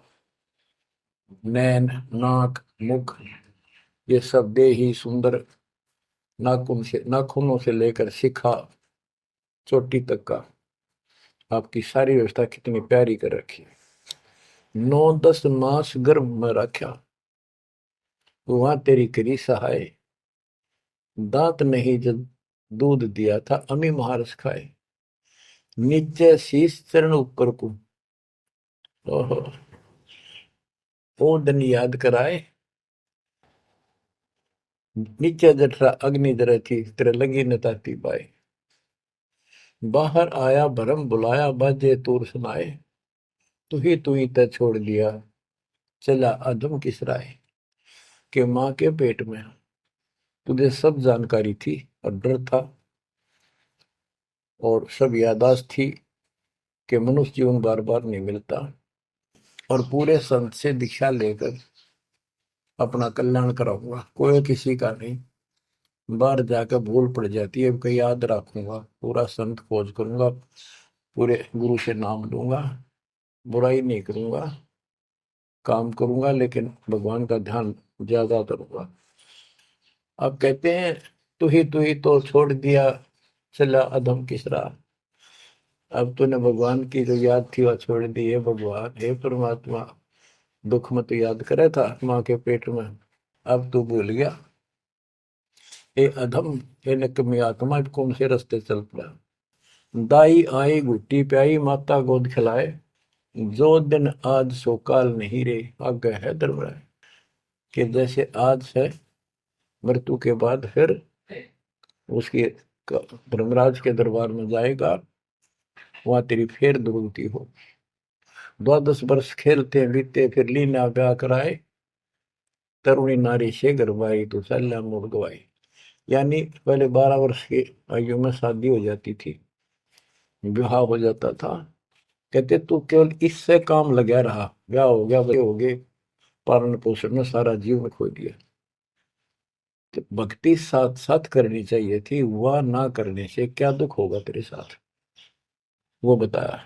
नैन नाक मुख ये सब दे ही सुंदर, नाखूनों से लेकर शिखा चोटी तक का आपकी सारी व्यवस्था कितनी प्यारी कर रखी है। 9-10 मास गर्भ में रखा, वहां तेरी करी सहाय, दांत नहीं जब दूध दिया था अमी महारस खाए, नीचे शीश चरण ऊपर को, ओहो वो दिन याद कराए। नीचे जठरा अग्नि जरे थी, तेरे लगी न ताती बाई, बाहर आया भरम बुलाया, बाजे तूर सुनाए, तू ही तय छोड़ दिया, चला अधम किस राय। के माँ के पेट में तुझे सब जानकारी थी और डर था और सब यादाश्त थी कि मनुष्य जीवन बार बार नहीं मिलता, और पूरे संत से दीक्षा लेकर अपना कल्याण कराऊंगा, कोई किसी का नहीं। बाहर जाकर भूल पड़ जाती है, कहीं याद रखूंगा, पूरा संत खोज करूंगा, पूरे गुरु से नाम लूंगा, बुराई नहीं करूंगा, काम करूंगा, लेकिन भगवान का ध्यान ज्यादा करूंगा। अब कहते हैं तू ही तो छोड़ दिया, चला अधम किस राह। अब तूने भगवान की जो याद थी वह छोड़ दी है। भगवान हे परमात्मा, दुख मत याद करे था माँ के पेट में, अब तू भूल गया। ए अधम, ए निकम्मी आत्मा, कौन से रास्ते चल पड़ा। दाई आई घुट्टी प्याई, माता गोद खिलाए, जो दिन आज सो काल नहीं रे, आगे है दरबार। कि जैसे आज है, मृत्यु के बाद फिर उसकी धर्मराज के दरबार में जाएगा, वहां तेरी फेर दुर्गति हो। 12 वर्ष खेलते बीते, फिर लीना ब्याह कराए, तरुणी नारी से गरबाई तो सल्ला मोड़ गवाई। यानी पहले 12 वर्ष की आयु में शादी हो जाती थी, विवाह हो जाता था। कहते तू केवल इससे काम लगा रहा, ब्याह हो गया, बच्चे हो गए, पालन पोषण में सारा जीवन खो दिया। तो भक्ति साथ साथ करनी चाहिए थी, वह ना करने से क्या दुख होगा तेरे साथ, वो बताया।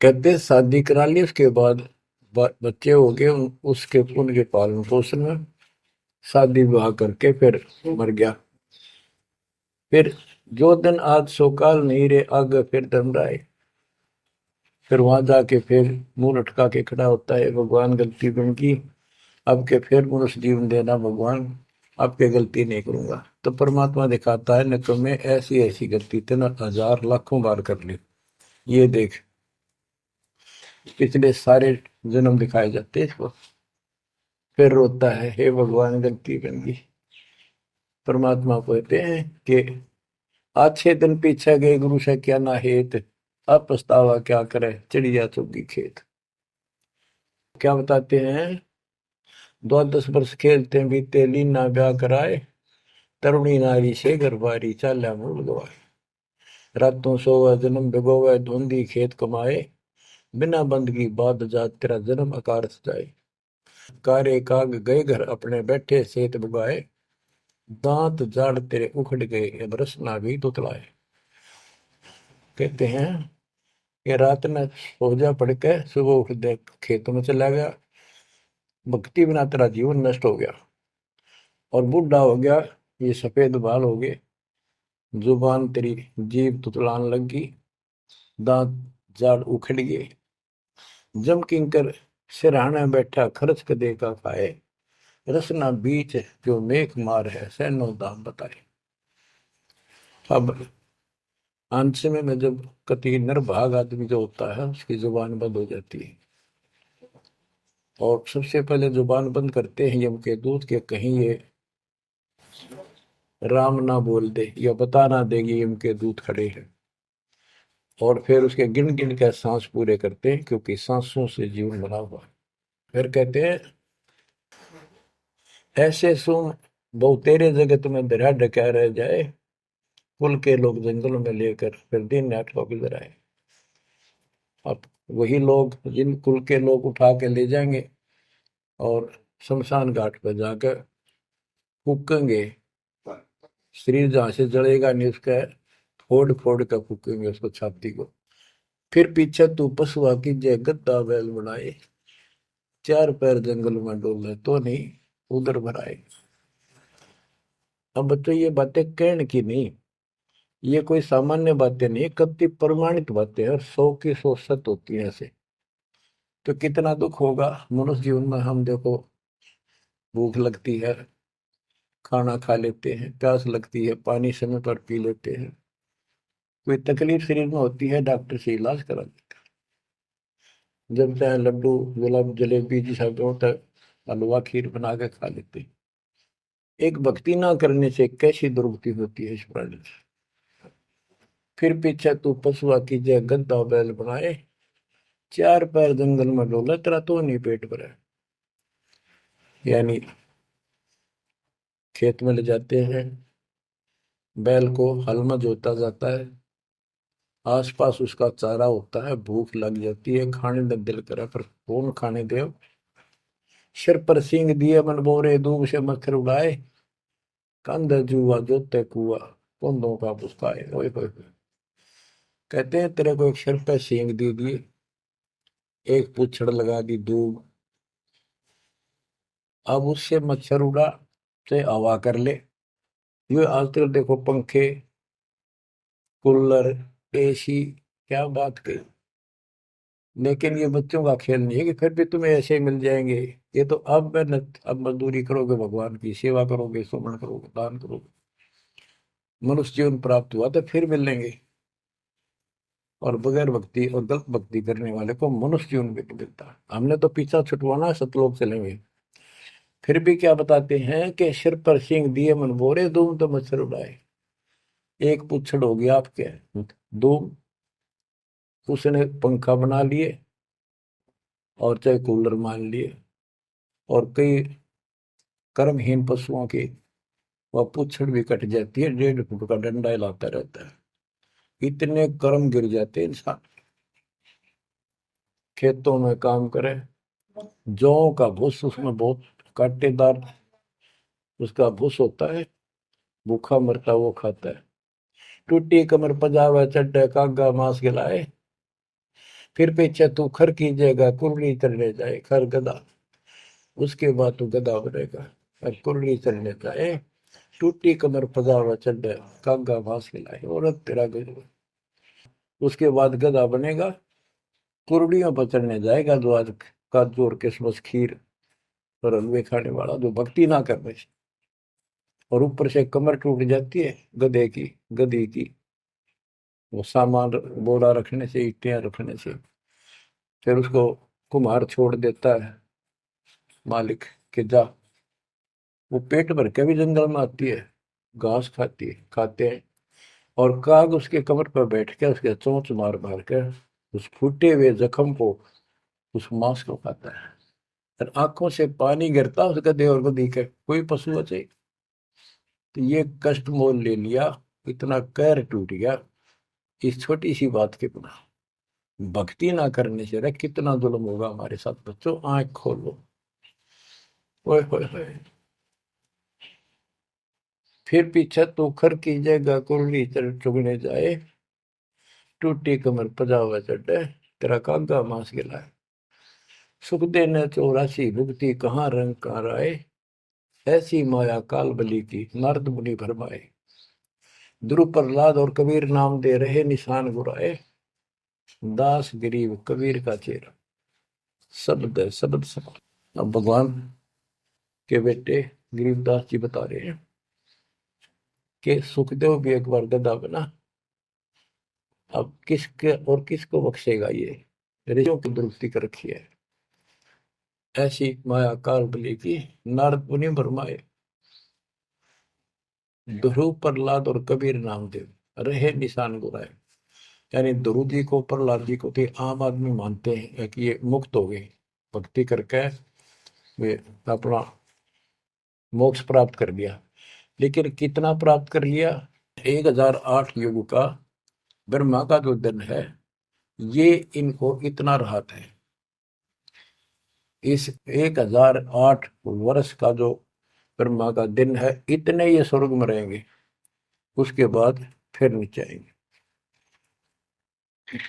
कहते शादी करा ली, उसके बाद बच्चे हो गए, उसके उनके पालन पोषण में शादी विवाह करके फिर मर गया। फिर जो दिन आज सोकाल नहीं रे, आगे फिर धर्मराय। फिर वहां जाके फिर मुंह लटका के खड़ा होता है, भगवान गलती उनकी, अब के फिर मनुष्य जीवन देना भगवान, अब के गलती नहीं करूंगा। तो परमात्मा दिखाता है न तुम्हें ऐसी ऐसी गलती तेना 1000 लाखों बार कर ली, ये देख पिछले सारे जन्म दिखाए जाते इसको। फिर रोता है, हे भगवान गलती बन गई। परमात्मा को कहते हैं कि अच्छे दिन पीछे गए गुरु से क्या ना हेत, अब पछतावा क्या करे चिड़िया चुगी खेत। क्या बताते हैं, 12 वर्ष खेलते बीते, लीना ब्याह कराए, तरुणी नारी से गरबारी, चाल्या मूल गवाए। रातों सोवा जन्म भिगोवे, धुंधी खेत कमाए, बिना बंद की बात जात तेरा जन्म अकारथ जाए। कारे काग गए घर अपने, बैठे सेत बुगाए, दांत जाड़ तेरे उखड़ गए, अब रस ना भी तुतलाए। कहते हैं कि रात में सो जा पड़ के, सुबह उठ दे खेतों में चला गया, भक्ति बिना तेरा जीवन नष्ट हो गया, और बूढ़ा हो गया, ये सफेद बाल हो गए, जुबान तेरी जीभ तुतलान लगी, दांत जाड़ उखड़ गए। जम किंकर सिरहाने बैठा, खर्च कदे का खाए, रसना बीच जो मेघ मार है, सैनो दाम बताए। अब अंश में जब कति निर्भाग आदमी जो होता है, उसकी जुबान बंद हो जाती है, और सबसे पहले जुबान बंद करते हैं यम के दूत के कहीं ये राम ना बोल दे या बता ना देगी यम के दूत खड़े हैं। और फिर उसके गिन गिन के सांस पूरे करते हैं क्योंकि सांसों से जीवन बना हुआ है। फिर कहते हैं ऐसे सुन बहु तेरे जगत में दरिया ढका रह जाए, कुल के लोग जंगलों में लेकर फिर दिन रात को गुजर आए। अब वही लोग जिन कुल के लोग उठा के ले जाएंगे और शमशान घाट पर जाकर फूकेंगे। शरीर जहां से जलेगा नहीं उसका फोड़ फोड़ कर फूकेंगे उसको छाती को। फिर पीछे तू पशुआ की जय गद्दा बैल बनाए, चार पैर जंगल में डोले तो नहीं उधर भराए। अब बच्चों ये बातें कहने की नहीं, ये कोई सामान्य बातें नहीं, कति प्रमाणित बातें हैं और 100 की 100 सत्य होती है ऐसे। तो कितना दुख होगा मनुष्य जीवन में। हम देखो भूख लगती है खाना खा लेते हैं, प्यास लगती है पानी समय पर पी लेते हैं, कोई तकलीफ शरीर में होती है डॉक्टर से इलाज करा लेते हैं, जब चाहे लड्डू गुलाब जलेबी जी सब होता है हलवा खीर बना के खा लेते हैं। एक भक्ति ना करने से कैसी दुर्गति होती है इस प्राणी से। फिर पीछे तू पशुआ की जय गद्दा बैल बनाए, चार पैर जंगल में डोला तेरा तो नहीं पेट भरा। यानी खेत में ले जाते हैं बैल को, हल में जोता जाता है, आसपास उसका चारा होता है, भूख लग जाती है खाने का दिल करे पर कौन खाने दे। सिर पर सींग दिए मन बोरे दूब से मच्छर उड़ाए, कंध जुआ जोते कुआ कुंदों का पुस्ताए। ओए होए होए। कहते हैं तेरे को एक सिर पर सींग दे दिए, एक पूछड़ लगा दी दूब, अब उससे मच्छर उड़ा से हवा कर ले। ये आजकल देखो पंखे कूलर एसी क्या बात कही, लेकिन ये बच्चों का खेल नहीं है कि फिर भी तुम्हें ऐसे मिल जाएंगे। ये तो अब मेहनत, अब मजदूरी करोगे, भगवान की सेवा करोगे, सुमन करोगे, दान करोगे, मनुष्य जीवन प्राप्त हुआ तो फिर मिलेंगे। और बगैर भक्ति और गलत भक्ति करने वाले को मनुष्य जीवन भी नहीं मिलता। हमने तो पीछा छुटवाना है, सतलोक चलेंगे। फिर भी क्या बताते हैं कि सिर पर सींग दिए मन बोरे दूम तो मच्छर उड़ाए। एक पुच्छड़ हो गया आपके दूम, उसने पंखा बना लिए और चाहे कूलर मान लिए। और कई कर्महीन पशुओं की वह पूछड़ भी कट जाती है, 1.5 फुट का डंडा हिलाता रहता है। इतने कर्म गिर जाते हैं इंसान। खेतों में काम करे, जौ का भूस उसमें बहुत कांटेदार उसका भूस होता है, भूखा मरता वो खाता है। टूटी कमर पजावा चड्डे कागा मांस खिलाए, फिर पीछे तू खर कीजिएगा कुर्री चढ़ने जाए। खर गधा, उसके बाद तू गधा बनेगा और कुर्री चढ़ने जाए। टूटी कमर पजावा चड्डे कागा मांस खिलाए, और तेरा गधा। उसके बाद गधा बनेगा, कुर्डियों पर चढ़ने जाएगा, जो आज काजू और किशमिश खीर और हलवे खाने वाला जो भक्ति ना करने से। और ऊपर से कमर टूट जाती है गधे की, गधी की, वो सामान बोरा रखने से, ईंटें रखने से। फिर उसको कुम्हार छोड़ देता है मालिक के जा। वो पेट भर के भी जंगल में आती है, घास खाती है, खाते हैं। और काग उसके कमर पर बैठ के उसके चोंच मार मार कर उस फूटे हुए जख्म को, उस मांस को खाता है। और आंखों से पानी गिरता उस गधे और गधी के, कोई पशु बचे। तो ये कष्ट मोल ले लिया, इतना कहर टूट गया इस छोटी सी बात के बिना। भक्ति ना करने से रे कितना जुल्म होगा हमारे साथ। बच्चों आंख खोलो। ओए होए होए। फिर पीछे तो खर की जगह कुर्री चुगने जाए, टूटी कमर पजावा चढ़े तेरा कागा मांस गिलाए। सुख देने 84 भुगती कहाँ रंग कहाँ राय, ऐसी माया काल बली की नारद मुनि भरमाए। ध्रुव प्रहलाद और कबीर नाम दे रहे निशान गुराए, दास गरीब कबीर का चेहरा। शब्द है शब्द शब्द। अब भगवान के बेटे गरीबदास जी बता रहे हैं कि सुखदेव भी एक बार गधा बना। अब किसके और किसको बख्शेगा ये, ऋषियों की दुरुस्ती कर रखी है। ऐसी माया काल बली की नारद मुनि भरमाए। ध्रुव प्रहलाद और कबीर नामदेव रहे निशान गुराए। यानी ध्रुव जी को प्रहलाद जी को तो आम आदमी मानते हैं कि ये मुक्त हो गए, भक्ति करके वे अपना मोक्ष प्राप्त कर लिया। लेकिन कितना प्राप्त कर लिया? 1008 युग का ब्रह्मा का जो दिन है, ये इनको इतना राहत है। इस 1008 वर्ष का जो ब्रह्मा का दिन है, इतने ये स्वर्ग में रहेंगे, उसके बाद फिर नीचे आएंगे।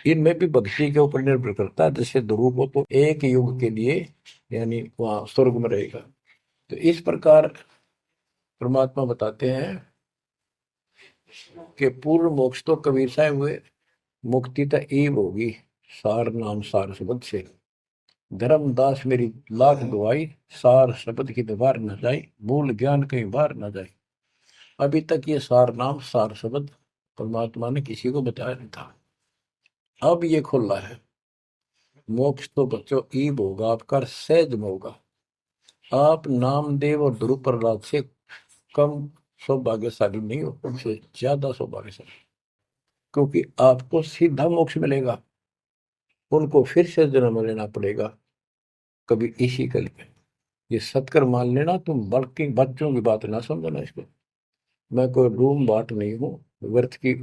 इनमें भी भक्ति के ऊपर निर्भर करता है। जैसे ध्रुव को तो एक युग के लिए यानी वहां स्वर्ग में रहेगा। तो इस प्रकार परमात्मा बताते हैं कि पूर्ण मोक्ष तो कबीर साहब हुए, मुक्ति तो ईब होगी सार नाम सार शब्द से। धर्मदास मेरी लाख दुआई, सार शब्द की दीवार न जाए, मूल ज्ञान कहीं बाहर न जाए। अभी तक ये सार नाम सार शब्द परमात्मा ने किसी को बताया नहीं था, अब ये खुला है। मोक्ष तो बच्चों ईब होगा आपका, सहज में होगा। आप नामदेव और ध्रुव प्रहलाद से कम सौभाग्यशाली नहीं हो, उनसे ज्यादा सौभाग्यशाली, क्योंकि आपको सीधा मोक्ष मिलेगा। उनको फिर से जन्म लेना पड़ेगा कभी इसी कल में। ये सत्कर मान लेना, तुम बल्कि बच्चों की बात ना समझना इसको। मैं कोई रूम बाट नहीं हूँ, व्यर्थ की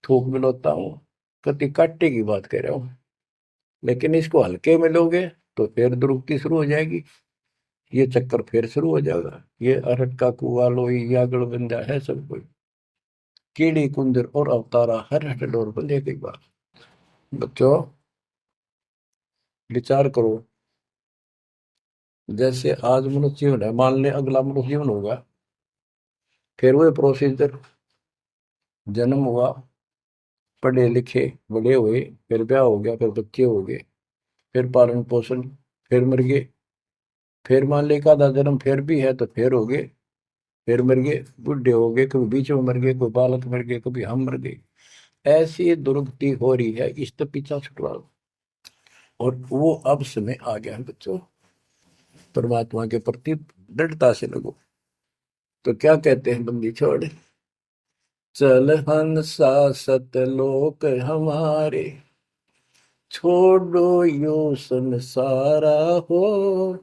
थूक मिलोता हूँ, कति काटे की बात कह रहा हूँ। लेकिन इसको हल्के में लोगे तो फिर दुरुक्ति शुरू हो जाएगी, ये चक्कर फिर शुरू हो जाएगा। ये अरट का कुआ लोई यागड़ बंदा है सब कोई, कीड़ी कुंदर और अवतारा हर हट डोर बंदे की बात। बच्चों विचार करो, जैसे आज मनुष्य जीवन है, मान ले अगला मनुष्य जीवन होगा, फिर वो प्रोसीजर, जन्म हुआ, पढ़े लिखे बड़े हुए, फिर ब्याह हो गया, फिर बच्चे हो गए, फिर पालन पोषण, फिर मर गए, फिर मान ले का जन्म फिर भी है तो फिर हो गए, फिर मर गए, बुढ़े हो गए, कभी बीच में मर गए, कोई बालक मर गए, कभी हम मर गए। ऐसी दुर्गति हो रही है, इस तो पीछा छुटवा। और वो अब समय आ गया है बच्चों, परमात्मा के प्रति दृढ़ता से लगो। तो क्या कहते हैं बंदी छोड़, चल हंसा सतलोक हमारे, छोड़ो यो संसारा हो।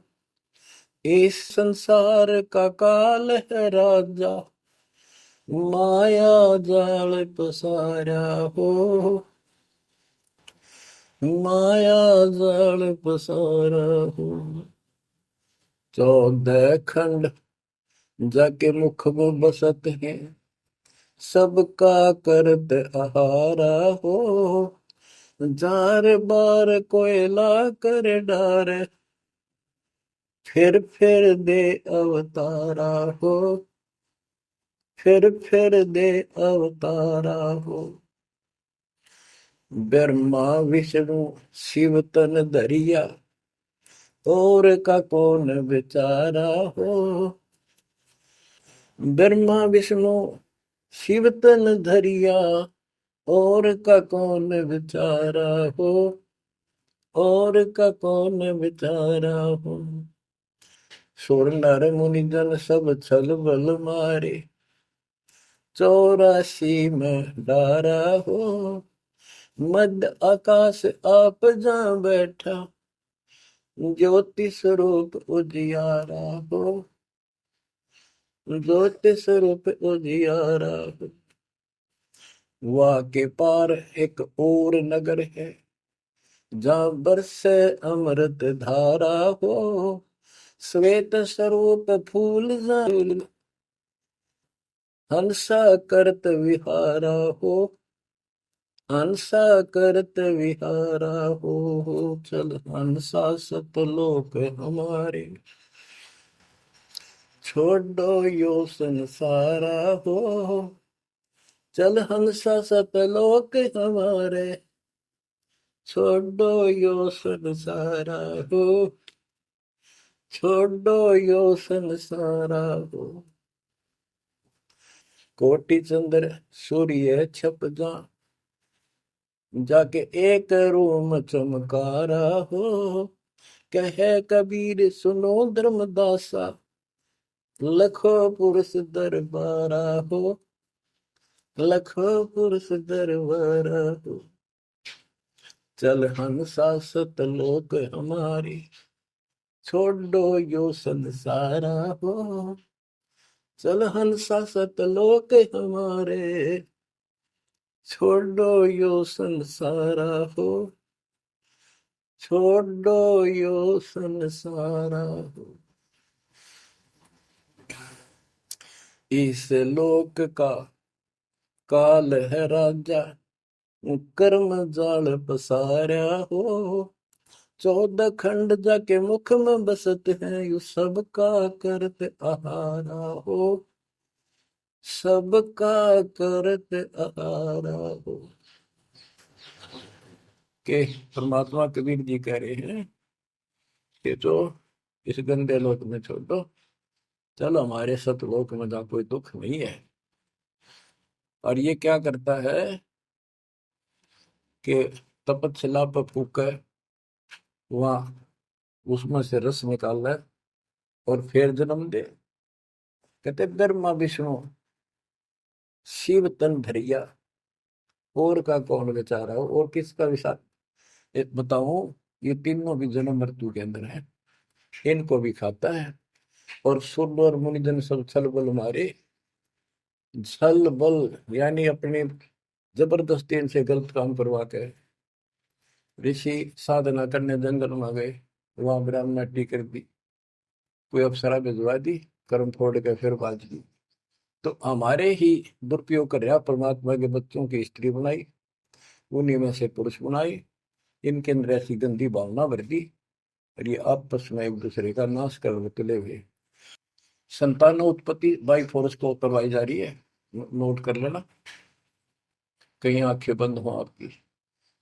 इस संसार का काल है राजा, माया जाल पसारा हो। माया जाल पसारा हो। 14 खंड जाके मुख में बसत है, सबका करत आहारा हो। जार बार कोयला कर डार, फिर दे अवतारा हो। फिर दे अवतारा हो। ब्रह्मा विष्णु शिव तन धरिया, और का कौन बेचारा हो। ब्रह्मा विष्णु शिव तन धरिया, और का कौन बेचारा हो। और का कौन बेचारा हो। सुर नर मुनि जन सब छल बल मारे, 84 में डारा हो। मध्य आकाश आप जा बैठा, ज्योति स्वरूप उजियारा हो। ज्योति स्वरूप उजियारा हो। वहां के पार एक और नगर है, जहां बरसे अमृत धारा हो। श्वेत स्वरूप फूल हंसा करत विहारा हो। हंसा करत विहारा हो। चल हंसा सतलोक हमारे, छोड़ो यो संसारा हो। चल हंसा सतलोक हमारे, छोड़ो यो संसारा हो। छोड़ो यो संसारा हो। कोटि चंद्र सूर्य छप जा, जाके एक रूम चमकारा हो। कहे कबीर सुनो धर्मदासा, लखो पुरुष दरबारा हो, लखो पुरुष दरबारा हो। चल हंसा सतलोक हमारी, छोड़ो यो संसारा हो। चल हंसा सतलोक हमारे, छोड़ो यो संसारा हो, छोड़ो यो संसारा हो। इस लोक का काल है राजा, कर्म जाल पसारा हो। 14 खंड जाके मुख में बसत है, यू सबका करत आहारा हो, सबका करत आहारा हो। के परमात्मा कबीर जी कह रहे हैं कि जो इस गंदे लोक में छोड़ो, चलो हमारे सतलोक में जहाँ कोई दुख नहीं है। और ये क्या करता है कि तपतशिला पर फूके, वहां उसमें से रस निकाल है और फिर जन्म दे। कहते ब्रह्मा विष्णु शिव तन धरिया, और का कौन बेचारा हो, और किसका विचार बताऊं। ये तीनों भी जन्म मृत्यु के अंदर है, इनको भी खाता है। और सुर और मुनिजन सब छल बल मारे, छल बल यानी अपने जबरदस्ती इनसे गलत काम करवा के ऋषि साधना करने जंगल में गए, वहां ब्राह्मणी कर दी, कोई अप्सरा भिजवा दी, कर्म फोड़ के फिर बाज दी। तो हमारे ही दुरुपयोग कर रहा, परमात्मा के बच्चों की स्त्री बनाई, उन्हीं में से पुरुष बनाई, इनके अंदर ऐसी गंदी भावना भर दी, और ये आपस में एक दूसरे का नाश कर तुले हुए। संतान उत्पत्ति बाई फोर्स को करवाई जा रही है, नोट कर लेना, कहीं आंखें बंद हो आपकी।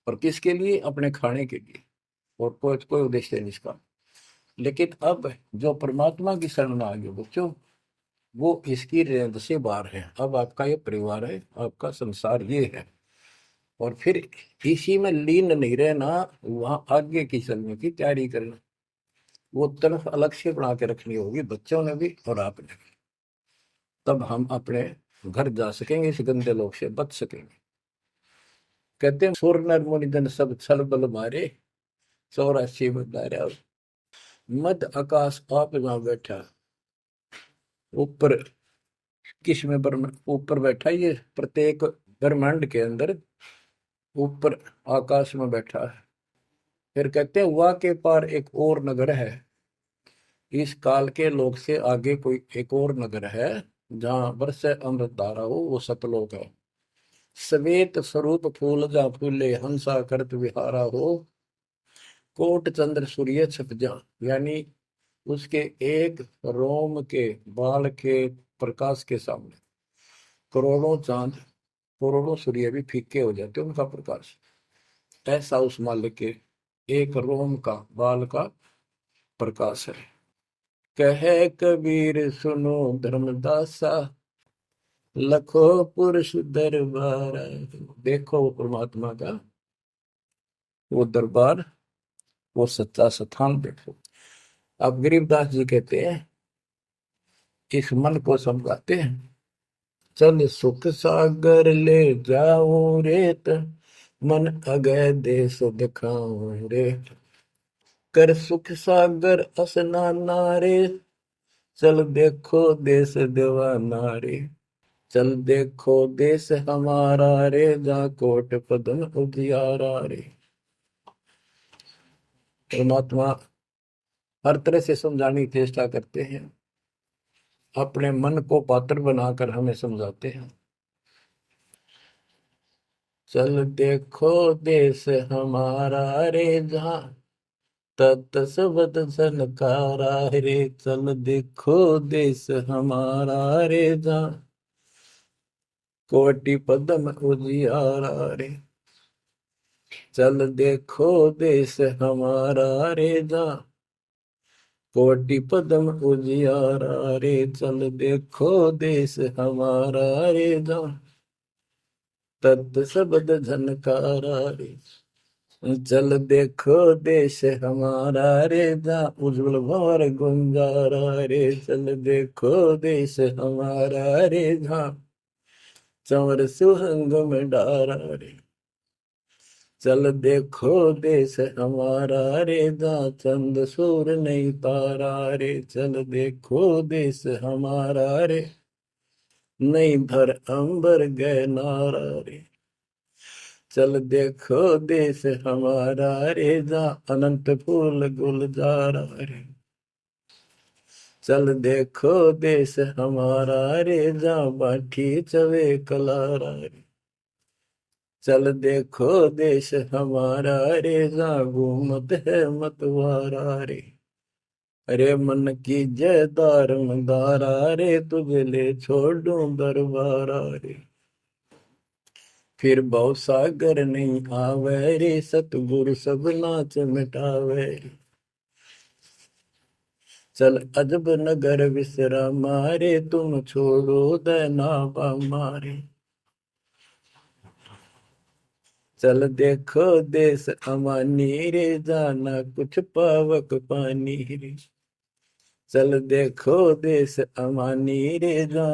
और किसके लिए? अपने खाने के लिए, और कोई उद्देश्य नहीं इसका। लेकिन अब जो परमात्मा की शरण में आ गए बच्चों, वो इसकी रेंज से बाहर है। अब आपका ये परिवार है, आपका संसार ये है, और फिर इसी में लीन नहीं रहना, वहां आगे की चलने की तैयारी करना। वो तरफ अलग से बना के रखनी होगी बच्चों ने भी और आपने भी, तब हम अपने घर जा सकेंगे, इस गंदे लोग से बच सकेंगे। कहते हैं सुर नर मुनिजन सब छल बल मारे, 84 बंधारे। मध्य आकाश आप जहां बैठा, ऊपर किस में ऊपर बैठा, ये प्रत्येक ब्रह्मांड के अंदर ऊपर आकाश में बैठा है। फिर कहते हैं वा के पार एक और नगर है, इस काल के लोक से आगे कोई एक और नगर है, जहां वर्ष अमृत धारा हो, वो सतलोक है। श्वेत स्वरूप फूल जहाँ फूले, हंसा करत विहारा हो, कोट चंद्र सूर्य छप जा, यानी उसके एक रोम के बाल के प्रकाश के सामने करोड़ों चांद, करोड़ों सूर्य भी फीके हो जाते उनका प्रकाश। ऐसा उस मालिक के एक रोम का बाल का प्रकाश है। कहे कबीर सुनो धर्मदासा, लखो पुरुष दरबार। देखो वो परमात्मा का वो दरबार, वो सच्चा स्थान देखो। अब गरीबदास जी कहते हैं, इस मन को समझाते हैं, चल सुख सागर ले जाऊं रेत, मन अगय देश दिखाऊं रे। कर सुख सागर असनाना रे, चल देखो देश दीवाना रे। चल देखो देश हमारा रे, जा कोट पद्म उजियारा रे। परमात्मा हर तरह से समझाने की चेष्टा करते हैं, अपने मन को पात्र बनाकर हमें समझाते हैं। चल देखो देश हमारा रे, जहाँ तत सबद सनकारा रे। चल देखो देश हमारा रे, जहाँ कोटि पद्म उजियारा रे। चल देखो देश हमारा रे, जहाँ कोटि पद्म उजियारा रे। चल देखो देश हमारा रे, जहाँ तत् शब्द झनकारा रे। चल देखो देश हमारा रे, जा उज्जवल भंवर गुंजारा रे। चल देखो देश हमारा रे, जा चंवर सुहंग में डारा रे। चल देखो देश हमारा रे, जा चंद सूर नहीं तारा रे। चल देखो देश हमारा रे, नहीं धर अंबर गए नारा रे। चल देखो देश हमारा रे, जा अनंत फूल गुलजारा रे। चल देखो देश हमारा रे, जा बाठी चवे कलारा रे। चल देखो देश हमारा रे, जा घूमत है मतवारा रे। अरे मन की जय दार मंदारा रे, तुझे ले छोड़ दूं दरबारा रे। फिर भव सागर नहीं आवे रे, सतगुरु सब नाच मिटावे रे। चल अजब नगर विश्राम मारे, तुम छोड़ो देना मारे। चल देखो देश अमानी रे, जाना कुछ पावक पानी रे। चल देखो देश अमानी रे, जा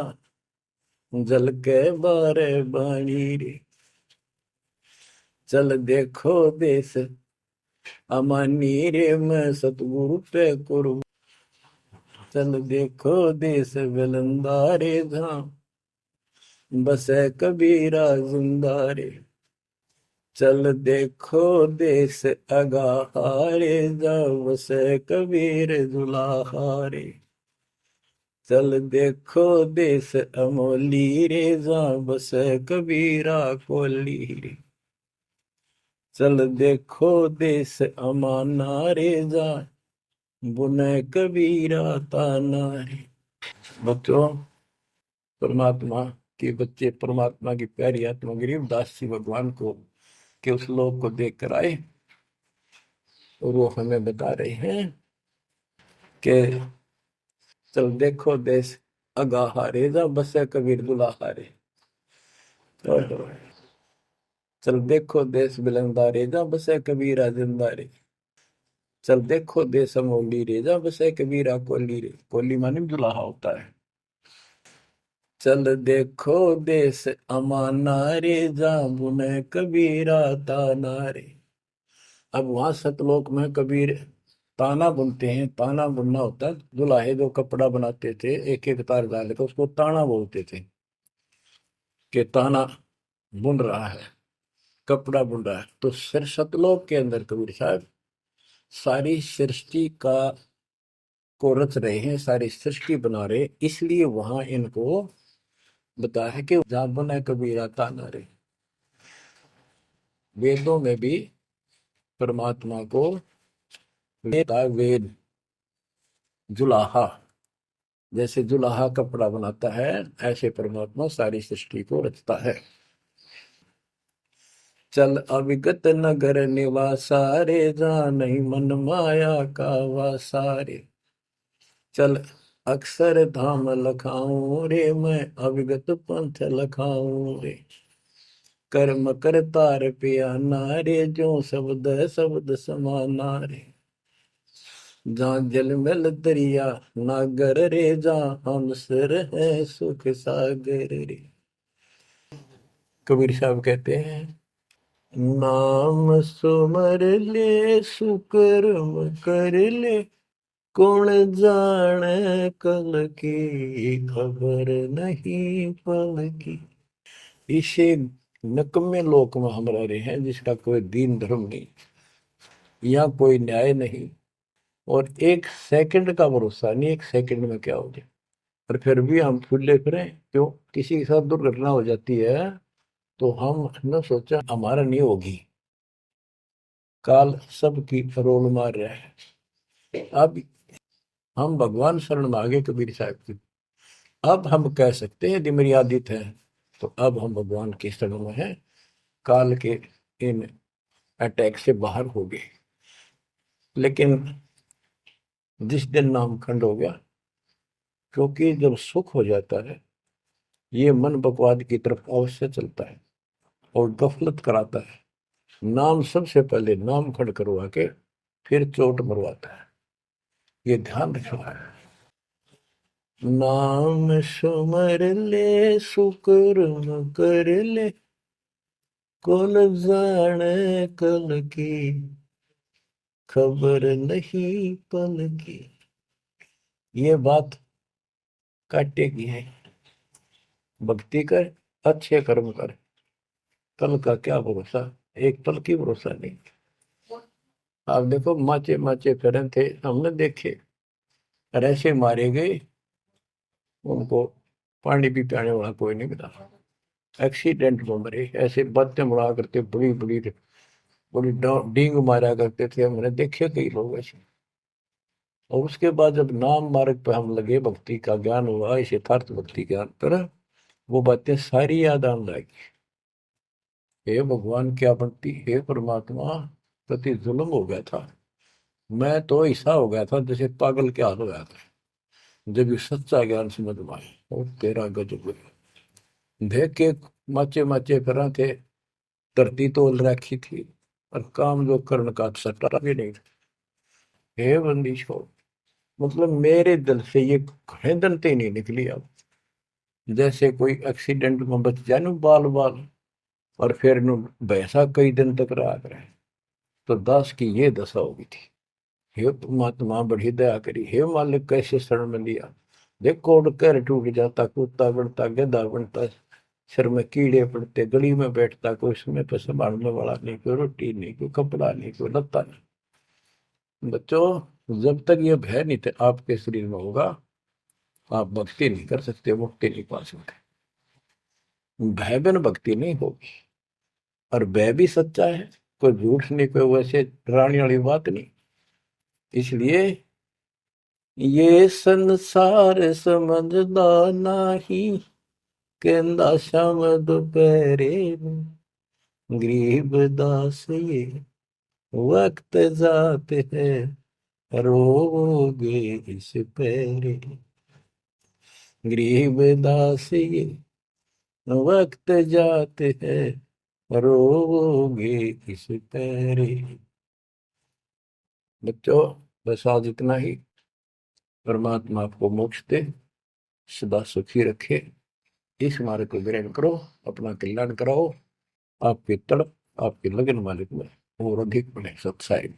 जल के बारे बाणी रे। चल देखो देश अमानी रे, मैं सतगुरु पे कुर्बान। चल देखो देश विलंदा रे, जहाँ बसे कबीरा जिंदा रे। चल देखो देश अगाहारे, जहाँ बसे कबीर जुलाहारे। चल देखो देश अमोली रे, जहाँ बसे कबीरा कोली रे। चल देखो देश अमाना रे, जहाँ बुने कबीरा ताना रे। बच्चों, परमात्मा के बच्चे परमात्मा की प्यारी आत्मा गरीबदास जी भगवान को के उस लोक को देख कर आए, और वो हमें बता रहे हैं कि चल देखो देश अगाहारे, जा बसे कबीर दुलाहारे। चल देखो देश बिलंदारे, जा बसे कबीरा जिंदारे। चल देखो देश अमोली रे, जा बसे कबीरा कोली रे। कोली माने दुलाहा होता है। चल देखो देश अमाना रे, जा बुने कबीरा ताना रे। अब वहां सतलोक में कबीर ताना बुनते हैं। ताना बुनना होता है, दुल्हे जो कपड़ा बनाते थे एक एक तार डाल के, उसको ताना बोलते थे कि ताना बुन रहा है, कपड़ा बुन रहा है। तो फिर सतलोक के अंदर कबीर साहब सारी सृष्टि का को रच रहे हैं, सारी सृष्टि बना रहे, इसलिए वहां इनको बताया है कि जहां बुने कबीरा ताना रे। वेदों में भी परमात्मा को वेद जुलाहा, जैसे जुलाहा कपड़ा बनाता है, ऐसे परमात्मा सारी सृष्टि को रचता है। चल अविगत नगर निवासा रे, जा नहीं मन माया का वासा रे। चल अक्षर धाम लखाऊं रे, मैं अविगत पंथ लखाऊं रे। कर्म करतार पियाना रे, जो शब्द शब्द समाना रे। जहाँ जलमल दरिया नागर रे, जहाँ हम सिर है सुख सागर रे। कबीर साहब कहते हैं, नाम सुमर ले सुकर्म कर ले, कौन जाने कल की खबर नहीं पल की। इसे नकम्मे लोक में हम रह रहे हैं, जिसका कोई दीन धर्म नहीं, यहाँ कोई न्याय नहीं, और एक सेकंड का भरोसा नहीं, एक सेकंड में क्या हो जाए। और फिर भी हम फूले फिरें, क्यों? किसी के साथ दुर्घटना हो जाती है तो हम न सोचा हमारा नहीं होगी, काल सबकी रोल मार रहा है। अब हम भगवान शरण मांगे कबीर साहब की, अब हम कह सकते हैं यदि मेरी आदित है, तो अब हम भगवान की शरण में हैं, काल के इन अटैक से बाहर हो गए। लेकिन जिस दिन नाम खंड हो गया, क्योंकि जब सुख हो जाता है, ये मन बकवाद की तरफ अवश्य चलता है और गफलत कराता है। नाम सबसे पहले नाम खड़ करवा के फिर चोट मरवाता है, ये ध्यान रखना है। नाम सुमर ले सुकर्म कर ले, कुल जाने कल की खबर नहीं पल की। ये बात काटेगी है। भक्ति कर, अच्छे कर्म कर, कल का क्या भरोसा, एक पल की भरोसा नहीं। आप देखो माचे माचे फिर थे, हमने देखे ऐसे मारे गए, उनको पानी भी पियाने वाला कोई नहीं मिला, एक्सीडेंट में मरे। ऐसे बातें उड़ा करते, बड़ी बड़ी बड़ी डींग मारा करते थे, हमने देखे कई लोग ऐसे। और उसके बाद जब नाम मार्ग पे हम लगे, भक्ति का ज्ञान हुआ, इस यथार्थ भक्ति ज्ञान पर, वो बातें सारी याद आने लगी। हे भगवान क्या बनती, हे परमात्मा, प्रति जुल्म हो गया था। मैं तो ऐसा हो गया था जैसे पागल के हाल हो गया था, जब ये सच्चा ज्ञान समझ में आए। और तेरा गजब देख के माचे माचे फिर थे, धरती तोल रखी थी, और काम जो कर्ण का सटा भी नहीं था। हे बंदी छोड़, मतलब मेरे दिल से ये खड़े नहीं निकली। अब जैसे कोई एक्सीडेंट में बच जाए ना बाल बाल, और फिर नु भैंसा कई दिन तक रहा करे, तो दास की ये दशा होगी थी। हे परमात्मा बड़ी दया करी, हे मालिक कैसे शरण में लिया। देखो कर टूट जाता, कुत्ता बनता, गधा बनता, सिर में कीड़े पड़ते, गली में बैठता, कोई समय पर संभालने वाला नहीं, कोई रोटी नहीं, कोई कपड़ा नहीं, कोई लत्ता नहीं। बच्चों, जब तक ये भय नहीं थे आपके शरीर में होगा, आप भक्ति नहीं कर सकते, मुक्ति नहीं पा सकते। भय बिन भक्ति नहीं होगी। और भय भी सच्चा है, कोई झूठ नहीं, कोई वैसे डराने वाली बात नहीं। इसलिए ये संसार समझदा नहीं, कहंदा शाम दोपहरे गरीब दास ये वक्त जाते है, रोगे इस पैरे। गरीब दास ये वक्त जाते हैं, रोगे इस पैरे। बच्चों, बस आज इतना ही। परमात्मा आपको मोक्ष दे, सदा सुखी रखे। इस मार्ग को ग्रहण करो, अपना कल्याण कराओ। आपकी तड़प, आपकी लगन मालिक में और अधिक बने सत्साई।